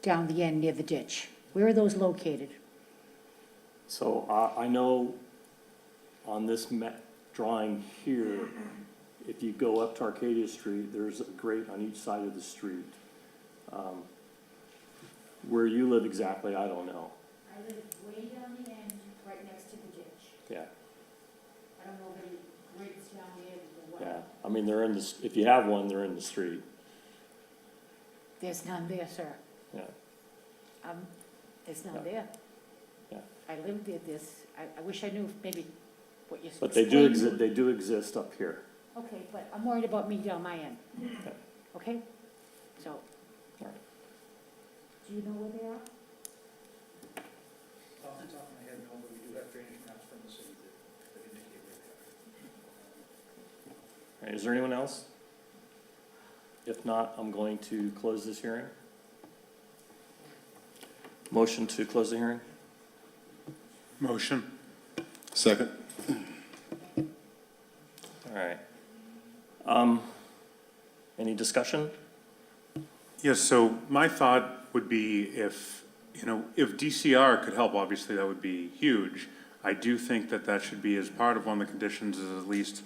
H: Down the end near the ditch? Where are those located?
A: So I know on this drawing here, if you go up to Arcadia Street, there's a grate on each side of the street. Where you live exactly, I don't know.
H: I live way down the end right next to the ditch.
A: Yeah,
H: I don't know if any grids down there or what.
A: yeah. I mean, they're in the, if you have one, they're in the street.
H: There's none there, sir.
A: Yeah,
H: There's
A: Yeah.
H: none there.
A: yeah.
H: I lived there I wish I knew maybe what you
A: But they do
H: explained.
A: they do exist up here.
H: Okay, but I'm worried about me down my end.
A: Okay.
H: Okay? So,
A: All right.
H: do you know where they are?
C: Off the top of my head, no, but we do have drainage maps from the city that indicate where they are.
A: All right, is there anyone else? If not, I'm going to close this hearing. Motion to close the hearing?
F: Motion.
B: Second?
A: All right. Any discussion?
F: Yes, so my thought would be if, you know, if DCR could help, obviously that would be huge. I do think that that should be as part of one of the conditions is at least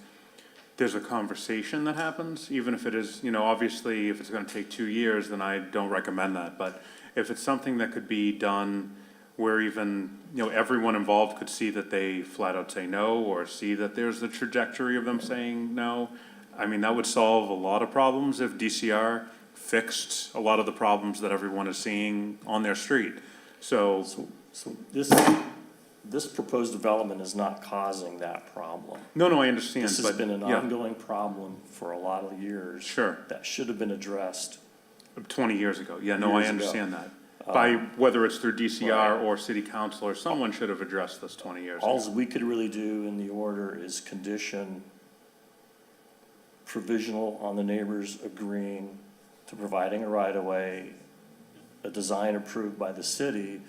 F: there's a conversation that happens, even if it is, you know, obviously if it's gonna take 2 years, then I don't recommend that. But if it's something that could be done where even, you know, everyone involved could see that they flat out say no, or see that there's the trajectory of them saying no, I mean, that would solve a lot of problems if DCR fixed a lot of the problems that everyone is seeing on their street. So,
A: So this proposed development is not causing that problem.
F: no, I understand,
A: This has
F: but,
A: been an
F: yeah,
A: ongoing problem for a lot of years.
F: Sure.
A: That should have been addressed.
F: 20 years ago, yeah, no, I
A: Years ago.
F: understand that. By, whether it's through DCR or city council, or someone should have addressed this 20 years ago.
A: Alls we could really do in the order is condition provisional on the neighbors agreeing to providing a right-of-way, a design approved by the city,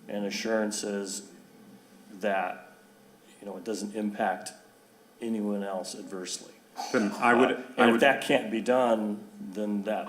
A: and assurances that, you know, it doesn't impact anyone else adversely.
F: Then I would,
A: And if that can't be done, then that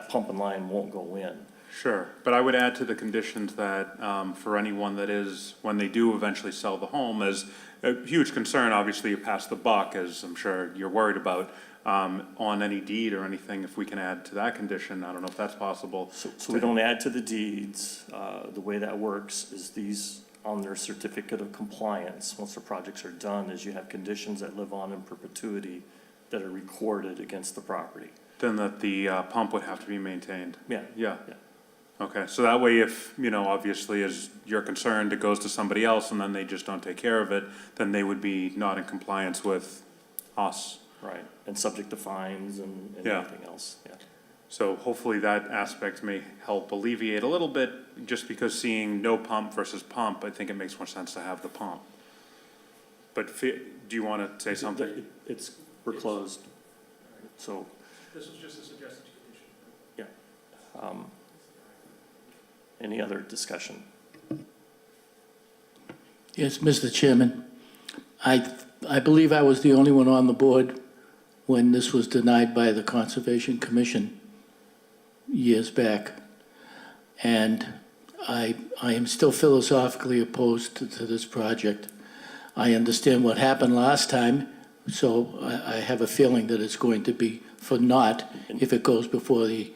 A: pumping line won't go in.
F: sure, but I would add to the conditions that, for anyone that is, when they do eventually sell the home, as a huge concern, obviously you pass the buck, as I'm sure you're worried about, on any deed or anything, if we can add to that condition, I don't know if that's possible.
A: So we don't add to the deeds. The way that works is these, on their certificate of compliance, once the projects are done, is you have conditions that live on in perpetuity that are recorded against the property.
F: Then that the pump would have to be maintained.
A: Yeah.
F: Yeah.
A: Yeah.
F: Okay, so that way if, you know, obviously as you're concerned, it goes to somebody else and then they just don't take care of it, then they would be not in compliance with us.
A: Right, and subject to fines and
F: Yeah.
A: everything else, yeah.
F: So hopefully that aspect may help alleviate a little bit, just because seeing no pump versus pump, I think it makes more sense to have the pump. But do you want to say something?
A: We're closed, so,
C: This was just a suggested condition.
A: yeah. Any other discussion?
E: Yes, Mr. Chairman, I believe I was the only one on the board when this was denied by the Conservation Commission years back. And I am still philosophically opposed to this project. I understand what happened last time, so I have a feeling that it's going to be for naught if it goes before the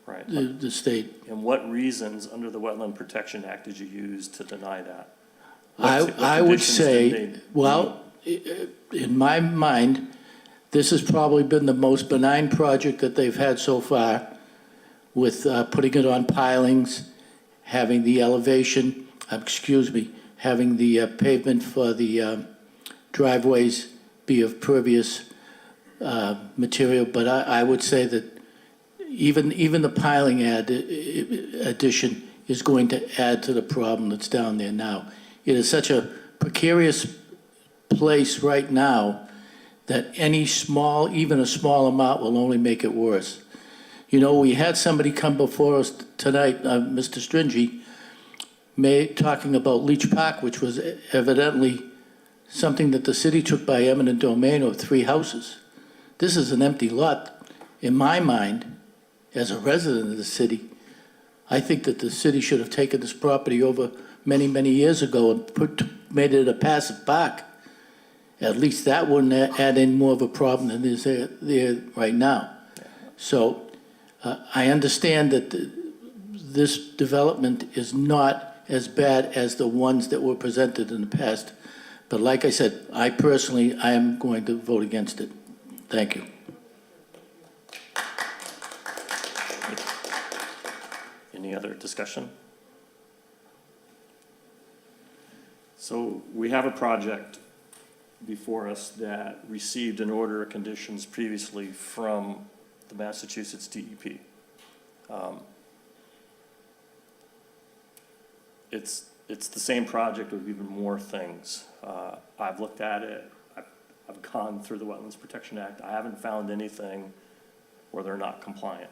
A: Right,
E: the state.
A: and what reasons under the Wetland Protection Act did you use to deny that? What
E: I would
A: conditions
E: say,
A: did they-
E: well, in my mind, this has probably been the most benign project that they've had so far, with putting it on pilings, having the elevation, having the pavement for the driveways be of pervious material. But I would say that even the piling addition is going to add to the problem that's down there now. It is such a precarious place right now that even a small amount will only make it worse. You know, we had somebody come before us tonight, Mr. Stringy, talking about Leach Park, which was evidently something that the city took by eminent domain of 3 houses. This is an empty lot. In my mind, as a resident of the city, I think that the city should have taken this property over many, many years ago and made it a passive park. At least that wouldn't add any more of a problem than is there right now. So I understand that this development is not as bad as the ones that were presented in the past. But like I said, I am going to vote against it. Thank you.
A: Any other discussion? So we have a project before us that received an order of conditions previously from the Massachusetts DEP. It's the same project with even more things. I've looked at it, I've gone through the Wetlands Protection Act, I haven't found anything where they're not compliant.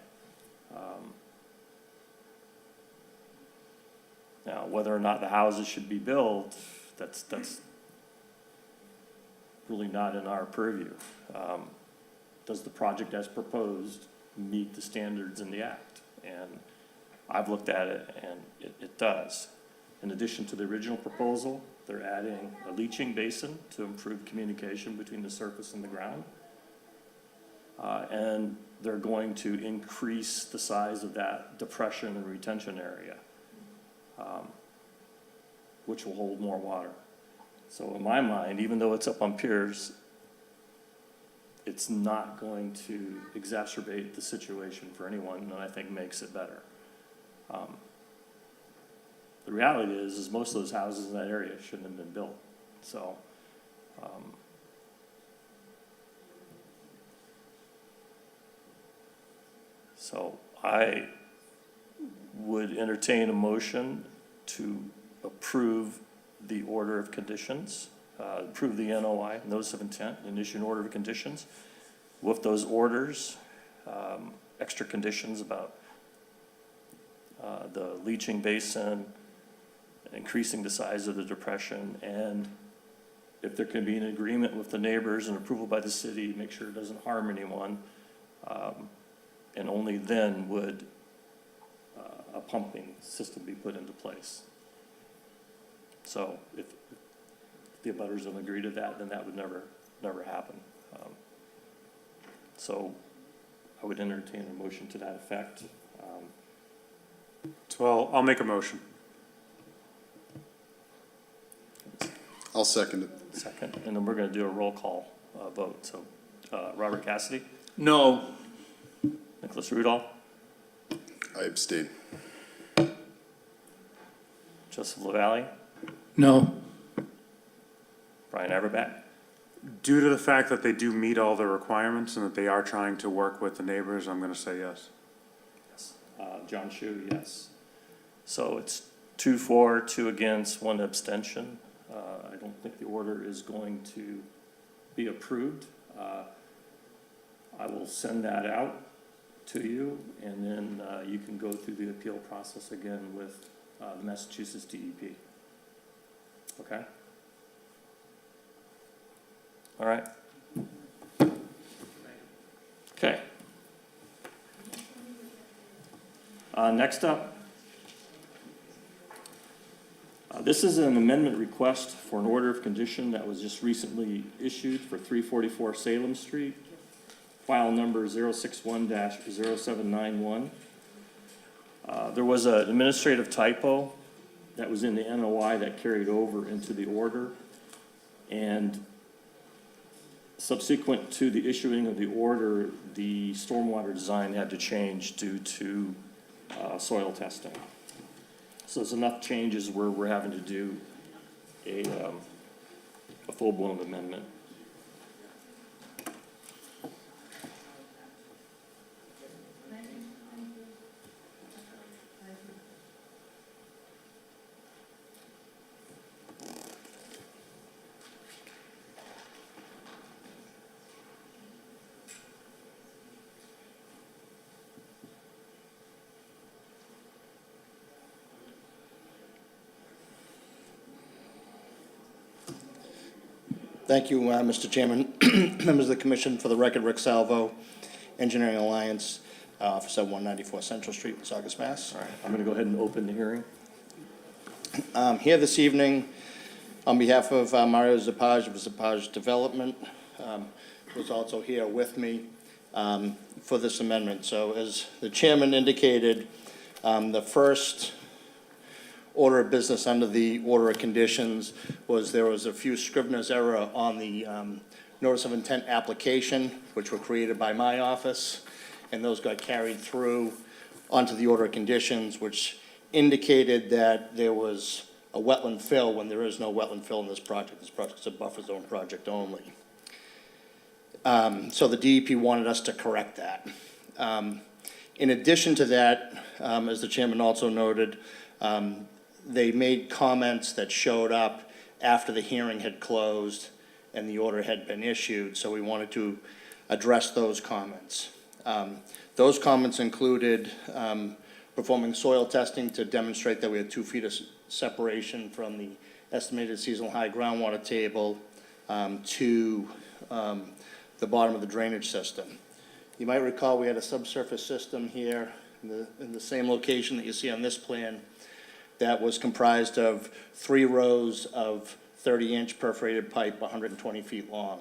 A: Now, whether or not the houses should be built, that's really not in our purview. Does the project as proposed meet the standards in the act? And I've looked at it and it does. In addition to the original proposal, they're adding a leaching basin to improve communication between the surface and the ground. And they're going to increase the size of that depression and retention area, which will hold more water. So in my mind, even though it's up on piers, it's not going to exacerbate the situation for anyone, and I think makes it better. The reality is most of those houses in that area shouldn't have been built. So, I would entertain a motion to approve the order of conditions, approve the NOI, notice of intent, and issue an order of conditions. With those orders, extra conditions about the leaching basin, increasing the size of the depression, and if there can be an agreement with the neighbors and approval by the city, make sure it doesn't harm anyone, and only then would a pumping system be put into place. So if the abutters don't agree to that, then that would never happen. So I would entertain a motion to that effect.
F: So I'll make a motion.
B: I'll second it.
A: Second, and then we're going to do a roll call vote. So Robert Cassidy,
E: No.
A: Nicholas Rudolph,
B: I abstain.
A: Joseph LaValle,
E: No.
A: Brian Everback,
F: Due to the fact that they do meet all the requirements and that they are trying to work with the neighbors, I'm gonna say yes.
A: yes. John Shu, yes. So it's 2-4, 2 against, 1 abstention. I don't think the order is going to be approved. I will send that out to you, and then you can go through the appeal process again with the Massachusetts DEP. Okay? All right. Okay. Next up, this is an amendment request for an order of condition that was just recently issued for 344 Salem Street, file number 061-0791. There was an administrative typo that was in the NOI that carried over into the order, and subsequent to the issuing of the order, the stormwater design had to change due to soil testing. So there's enough changes where we're having to do a full-blown amendment.
L: Thank you, Mr. Chairman. Members of the commission, for the record, Rick Salvo, Engineering Alliance, for 7194 Central Street, Saugus, Mass.
A: All right, I'm going to go ahead and open the hearing.
L: Here this evening on behalf of Mario Zapage of Zapage Development, who's also here with me for this amendment. So as the chairman indicated, the first order of business under the order of conditions was there was a few scrivener's error on the notice of intent application, which were created by my office, and those got carried through onto the order of conditions, which indicated that there was a wetland fill when there is no wetland fill in this project. This project's a buffer zone project only. So the DEP wanted us to correct that. In addition to that, as the chairman also noted, they made comments that showed up after the hearing had closed and the order had been issued, so we wanted to address those comments. Those comments included performing soil testing to demonstrate that we had 2 feet of separation from the estimated seasonal high groundwater table to the bottom of the drainage system. You might recall we had a subsurface system here in the same location that you see on this plan that was comprised of 3 rows of 30-inch perforated pipe, 120 feet long.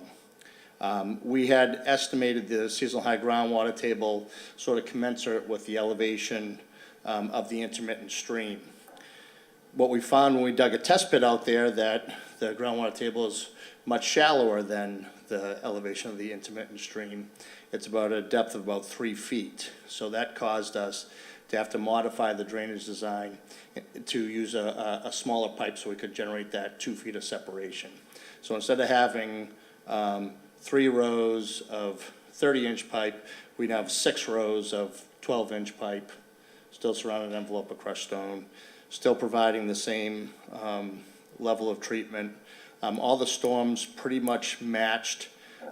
L: We had estimated the seasonal high groundwater table sort of commensurate with the elevation of the intermittent stream. What we found when we dug a test pit out there, that the groundwater table is much shallower than the elevation of the intermittent stream. It's about a depth of about 3 feet. So that caused us to have to modify the drainage design to use a smaller pipe so we could generate that 2 feet of separation. So instead of having 3 rows of 30-inch pipe, we'd have 6 rows of 12-inch pipe, still surrounded envelope of crushed stone, still providing the same level of treatment. All the storms pretty much matched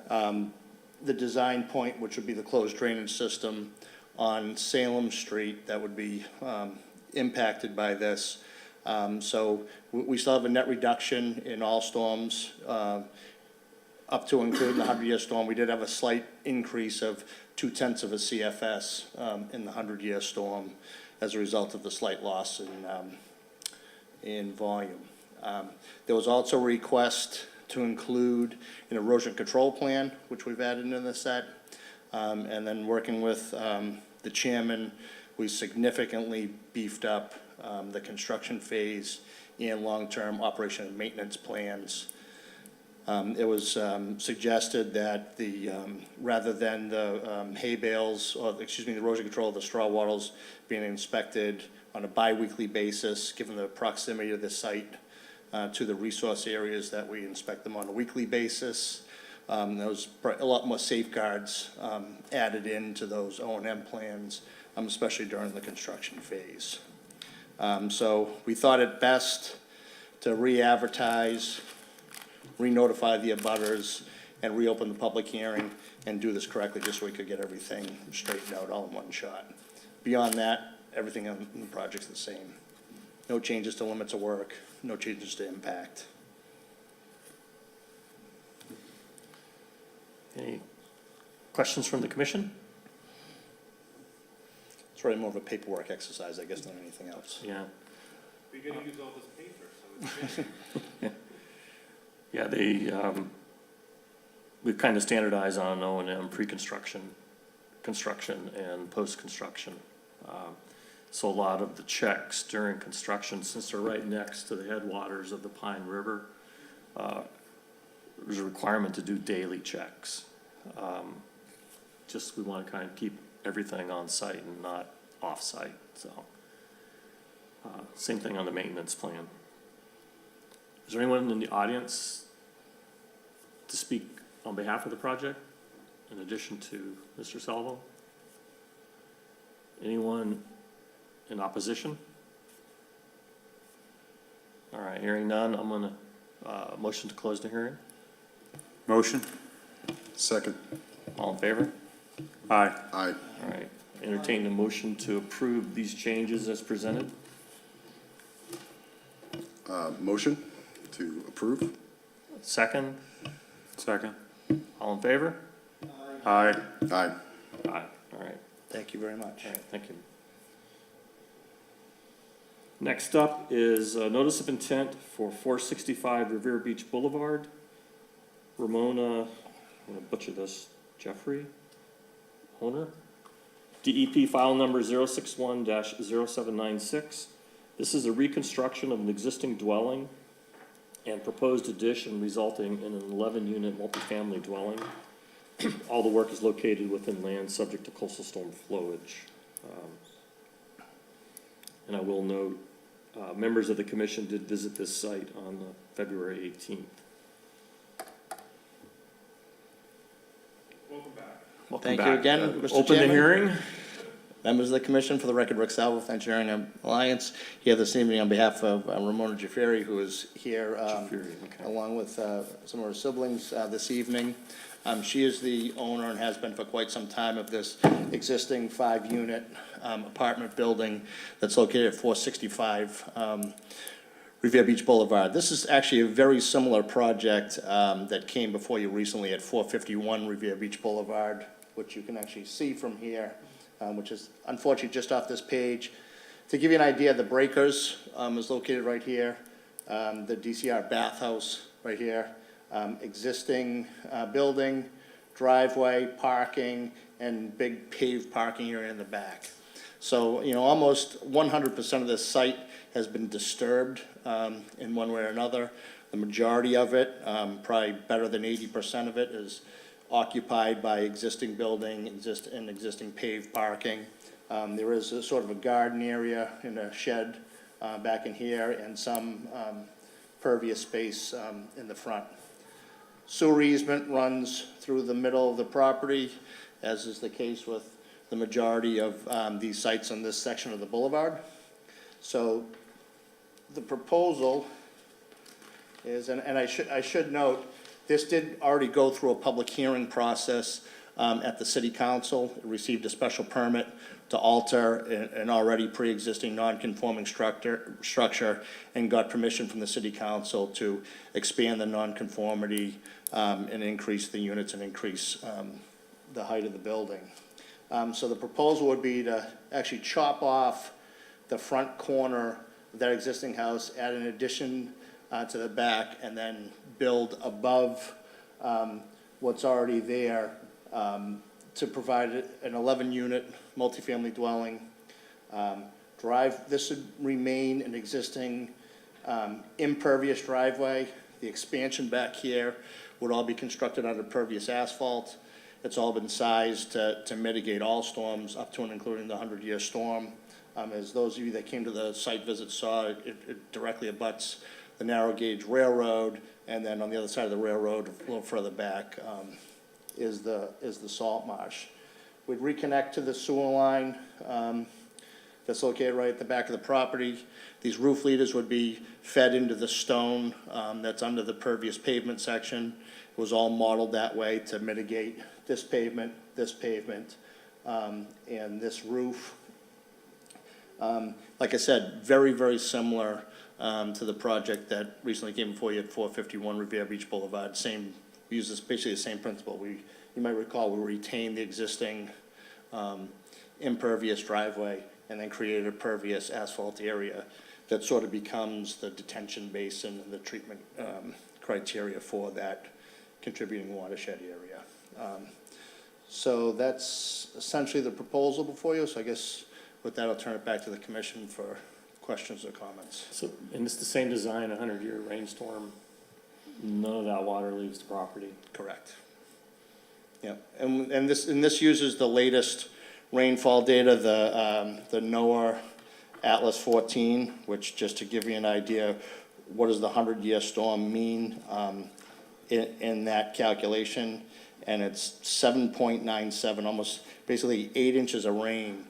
L: the design point, which would be the closed drainage system on Salem Street that would be impacted by this. So we still have a net reduction in all storms, up to including the 100-year storm. We did have a slight increase of 0.2 of a CFS in the 100-year storm as a result of the slight loss in volume. There was also a request to include an erosion control plan, which we've added into the set. And then working with the chairman, we significantly beefed up the construction phase and long-term operation and maintenance plans. It was suggested that rather than the hay bales, the erosion control of the straw wattles being inspected on a bi-weekly basis, given the proximity of the site to the resource areas, that we inspect them on a weekly basis. There was a lot more safeguards added into those O&M plans, especially during the construction phase. So we thought it best to re-advertise, re-notify the abutters, and reopen the public hearing and do this correctly, just so we could get everything straightened out all in one shot. Beyond that, everything on the project's the same. No changes to limits of work, no changes to impact.
A: Any questions from the commission?
L: It's really more of a paperwork exercise, I guess, than anything else.
A: Yeah.
F: We're gonna use all this paper, so it's
A: Yeah, we've kind of standardized on O&M pre-construction, construction, and post-construction. So a lot of the checks during construction, since they're right next to the headwaters of the Pine River, there's a requirement to do daily checks. Just we want to kind of keep everything on site and not off-site, so. Same thing on the maintenance plan. Is there anyone in the audience to speak on behalf of the project, in addition to Mr. Salvo? Anyone in opposition? All right, hearing none, I'm gonna, motion to close the hearing.
F: Motion?
B: Second.
A: All in favor?
F: Aye.
B: Aye.
A: All right, entertain a motion to approve these changes as presented.
B: Motion to approve?
A: Second,
F: Second?
A: all in favor?
F: Aye.
B: Aye.
A: Aye, all right.
L: Thank you very much.
A: All right, thank you. Next up is a notice of intent for 465 Revere Beach Boulevard. Ramona, I'm gonna butcher this, Jeffrey Honer. DEP file number 061-0796, This is a reconstruction of an existing dwelling and proposed addition resulting in an 11-unit multifamily dwelling. All the work is located within land subject to coastal storm flowage. And I will note, members of the commission did visit this site on February 18th. Welcome
L: Thank you
A: back.
L: again, Mr.
A: Open the
L: Chairman.
A: hearing.
L: Members of the commission, for the record, Rick Salvo with Engineering Alliance, here this evening on behalf of Ramona Jafiri, who is here
A: Jafiri, okay.
L: along with some of her siblings this evening. She is the owner and has been for quite some time of this existing 5-unit apartment building that's located at 465 Revere Beach Boulevard. This is actually a very similar project that came before you recently at 451 Revere Beach Boulevard, which you can actually see from here, which is unfortunately just off this page. To give you an idea, the Breakers is located right here, the DCR bathhouse right here, existing building, driveway, parking, and big paved parking area in the back. So, you know, almost 100% of this site has been disturbed in one way or another. The majority of it, probably better than 80% of it, is occupied by existing building, existing paved parking. There is a sort of a garden area and a shed back in here, and some pervious space in the front. Sewer easement runs through the middle of the property, as is the case with the majority of these sites on this section of the boulevard. So the proposal is, and I should note, this did already go through a public hearing process at the city council. It received a special permit to alter an already pre-existing non-conforming structure and got permission from the city council to expand the non-conformity and increase the units and increase the height of the building. So the proposal would be to actually chop off the front corner of that existing house, add an addition to the back, and then build above what's already there to provide an 11-unit multifamily dwelling. This would remain an existing impervious driveway. The expansion back here would all be constructed out of pervious asphalt. It's all been sized to mitigate all storms, up to and including the 100-year storm. As those of you that came to the site visit saw, it directly abuts the narrow gauge railroad, and then on the other side of the railroad, a little further back, is the salt marsh. We'd reconnect to the sewer line that's located right at the back of the property. These roof leaders would be fed into the stone that's under the pervious pavement section. It was all modeled that way to mitigate this pavement, and this roof. Like I said, very, very similar to the project that recently came before you at 451 Revere Beach Boulevard. We use basically the same principle. You might recall we retained the existing impervious driveway and then created a pervious asphalt area that sort of becomes the detention basin and the treatment criteria for that contributing watershed area. So that's essentially the proposal before you. So I guess with that, I'll turn it back to the commission for questions or comments.
A: So, and it's the same design, a 100-year rainstorm. None of that water leaves the property.
L: Correct. Yeah, and this uses the latest rainfall data, the NOAA Atlas 14, which, just to give you an idea, what does the 100-year storm mean in that calculation? And it's 7.97, almost basically 8 inches of rain.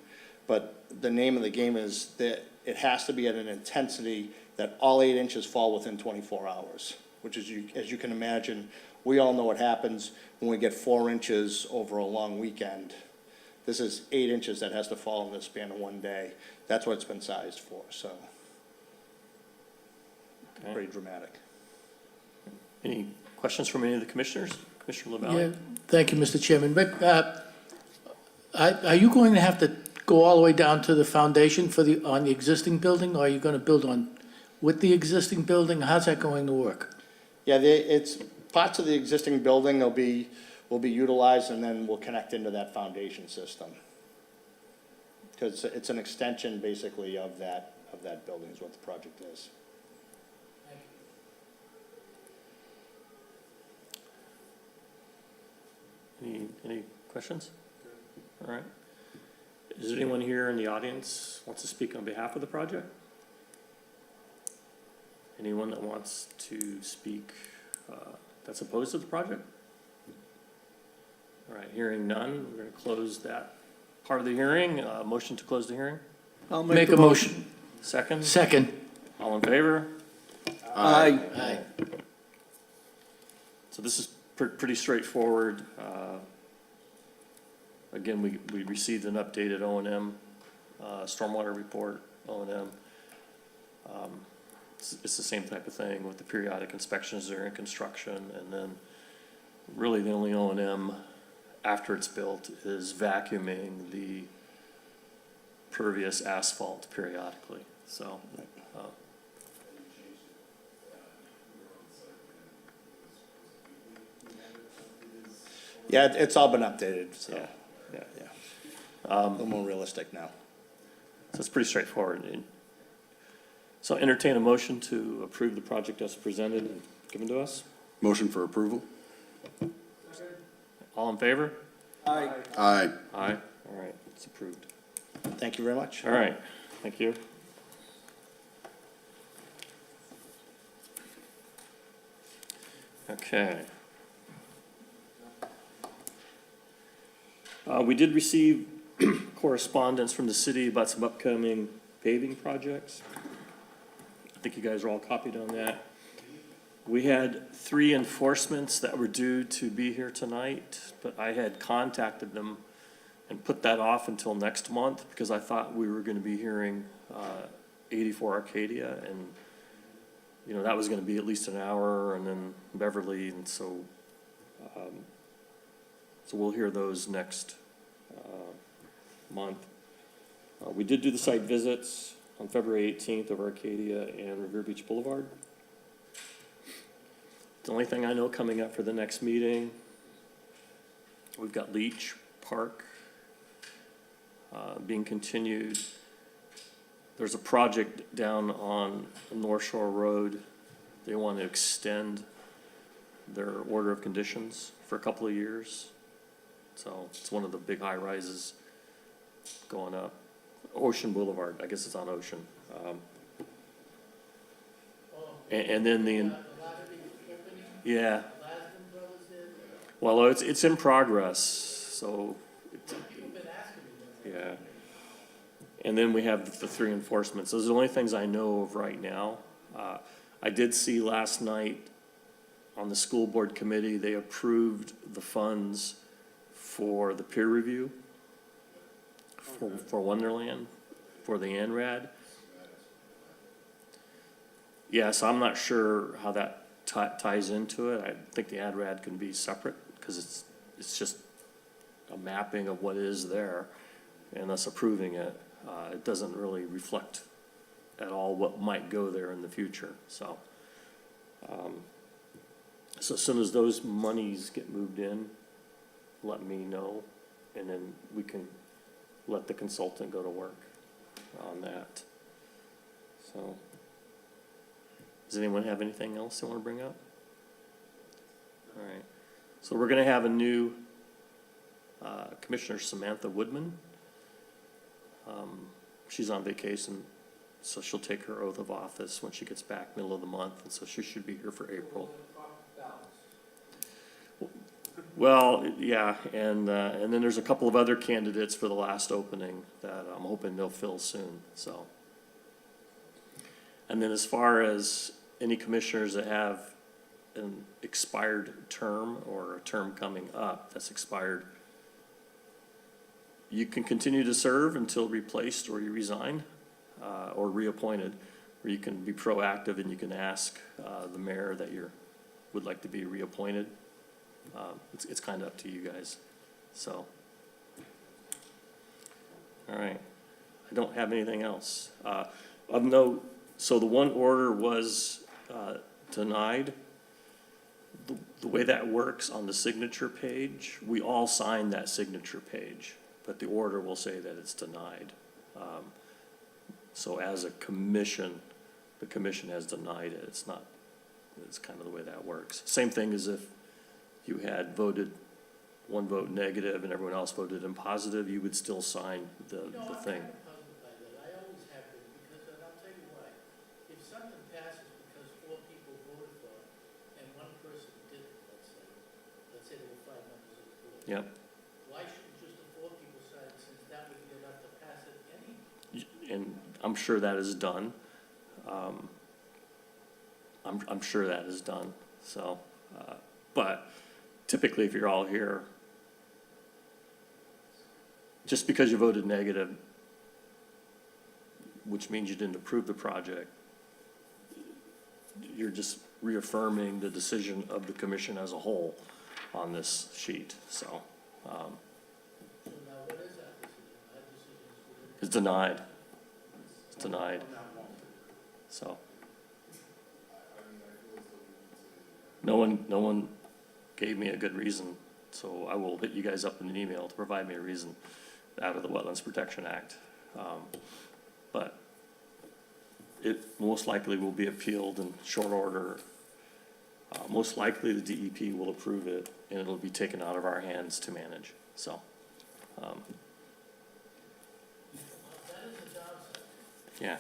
L: But the name of the game is that it has to be at an intensity that all 8 inches fall within 24 hours, which is, as you can imagine, we all know what happens when we get 4 inches over a long weekend. This is 8 inches that has to fall in the span of one day. That's what it's been sized for, so
A: Okay.
L: pretty dramatic.
A: Any questions from any of the commissioners? Commissioner
E: Yeah,
A: LaValle?
E: thank you, Mr. Chairman. Rick, are you going to have to go all the way down to the foundation on the existing building, or are you going to build with the existing building? How's that going to work?
L: Yeah, it's parts of the existing building will be utilized, and then we'll connect into that foundation system. Because it's an extension basically of that of that building is what the project is.
A: Any questions? All right. Is there anyone here in the audience wants to speak on behalf of the project? Anyone that wants to speak that's opposed to the project? All right, hearing none, we're going to close that part of the hearing. Motion to close the hearing?
E: I'll make a motion.
A: Second?
E: Second.
A: All in favor?
J: Aye.
E: Aye.
A: So this is pretty straightforward. Again, we received an updated O&M, stormwater report, O&M. It's the same type of thing with the periodic inspections that are in construction, and then really the only O&M after it's built is vacuuming the pervious asphalt periodically, so.
L: Yeah, it's all been updated, so,
A: Yeah, yeah.
L: a little more realistic now.
A: So it's pretty straightforward. So entertain a motion to approve the project as presented and given to us.
B: Motion for approval?
A: All in favor?
B: Aye.
A: Aye. All right, it's approved.
L: Thank you very much.
A: All right, thank you. Okay. We did receive correspondence from the city about some upcoming paving projects. I think you guys are all copied on that. We had 3 enforcements that were due to be here tonight, but I had contacted them and put that off until next month because I thought we were gonna be hearing 84 Arcadia, and, you know, that was gonna be at least an hour, and then Beverly, and so we'll hear those next month. We did do the site visits on February 18th of Arcadia and Revere Beach Boulevard. The only thing I know coming up for the next meeting, we've got Leach Park being continued. There's a project down on North Shore Road. They want to extend their order of conditions for a couple of years. So it's one of the big high rises going up. Ocean Boulevard, I guess it's on Ocean. And then yeah. Well, it's in progress, so. Yeah. And then we have the 3 enforcements. Those are the only things I know of right now. I did see last night on the school board committee, they approved the funds for the peer review for Wonderland, for the ANRAD. Yes, I'm not sure how that ties into it. I think the ANRAD can be separate because it's just a mapping of what is there and us approving it. It doesn't really reflect at all what might go there in the future. So, so as soon as those monies get moved in, let me know, and then we can let the consultant go to work on that. So, does anyone have anything else they want to bring up? All right. So we're going to have a new Commissioner, Samantha Woodman. She's on vacation, so she'll take her oath of office when she gets back middle of the month, and so she should be here for April. Well, yeah, and then there's a couple of other candidates for the last opening that I'm hoping they'll fill soon, so. And then as far as any commissioners that have an expired term or a term coming up that's expired, you can continue to serve until replaced or you resign or reappointed, or you can be proactive and you can ask the mayor that you would like to be reappointed. It's kind of up to you guys, so. All right, I don't have anything else. Of note, so the one order was denied. The way that works on the signature page, we all sign that signature page, but the order will say that it's denied. So as a commission, the commission has denied it. It's not, it's kind of the way that works. Same thing as if you had voted one vote negative and everyone else voted in positive, you would still sign the thing.
E: puzzled by that. I always have been, because, and I'll tell you why. If something passes because 4 people voted for it, and one person didn't, let's say there were 5 members of the board.
A: Yep.
E: Why shouldn't just the 4 people sign, since that would be enough to pass it anyway?
A: And I'm sure that is done. I'm sure that is done, so, but typically if you're all here, just because you voted negative, which means you didn't approve the project, you're just reaffirming the decision of the commission as a whole on this sheet, so,
E: So now what is that decision? That decision is
A: it's denied. It's denied, so. No one gave me a good reason, so I will hit you guys up in an email to provide me a reason out of the Wetlands Protection Act. But it most likely will be appealed in short order. Most likely the DEP will approve it and it'll be taken out of our hands to manage, so. Yeah.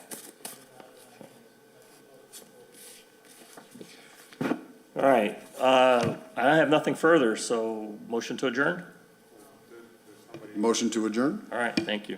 A: All right, I have nothing further, so motion to adjourn?
B: Motion to adjourn?
A: All right, thank you.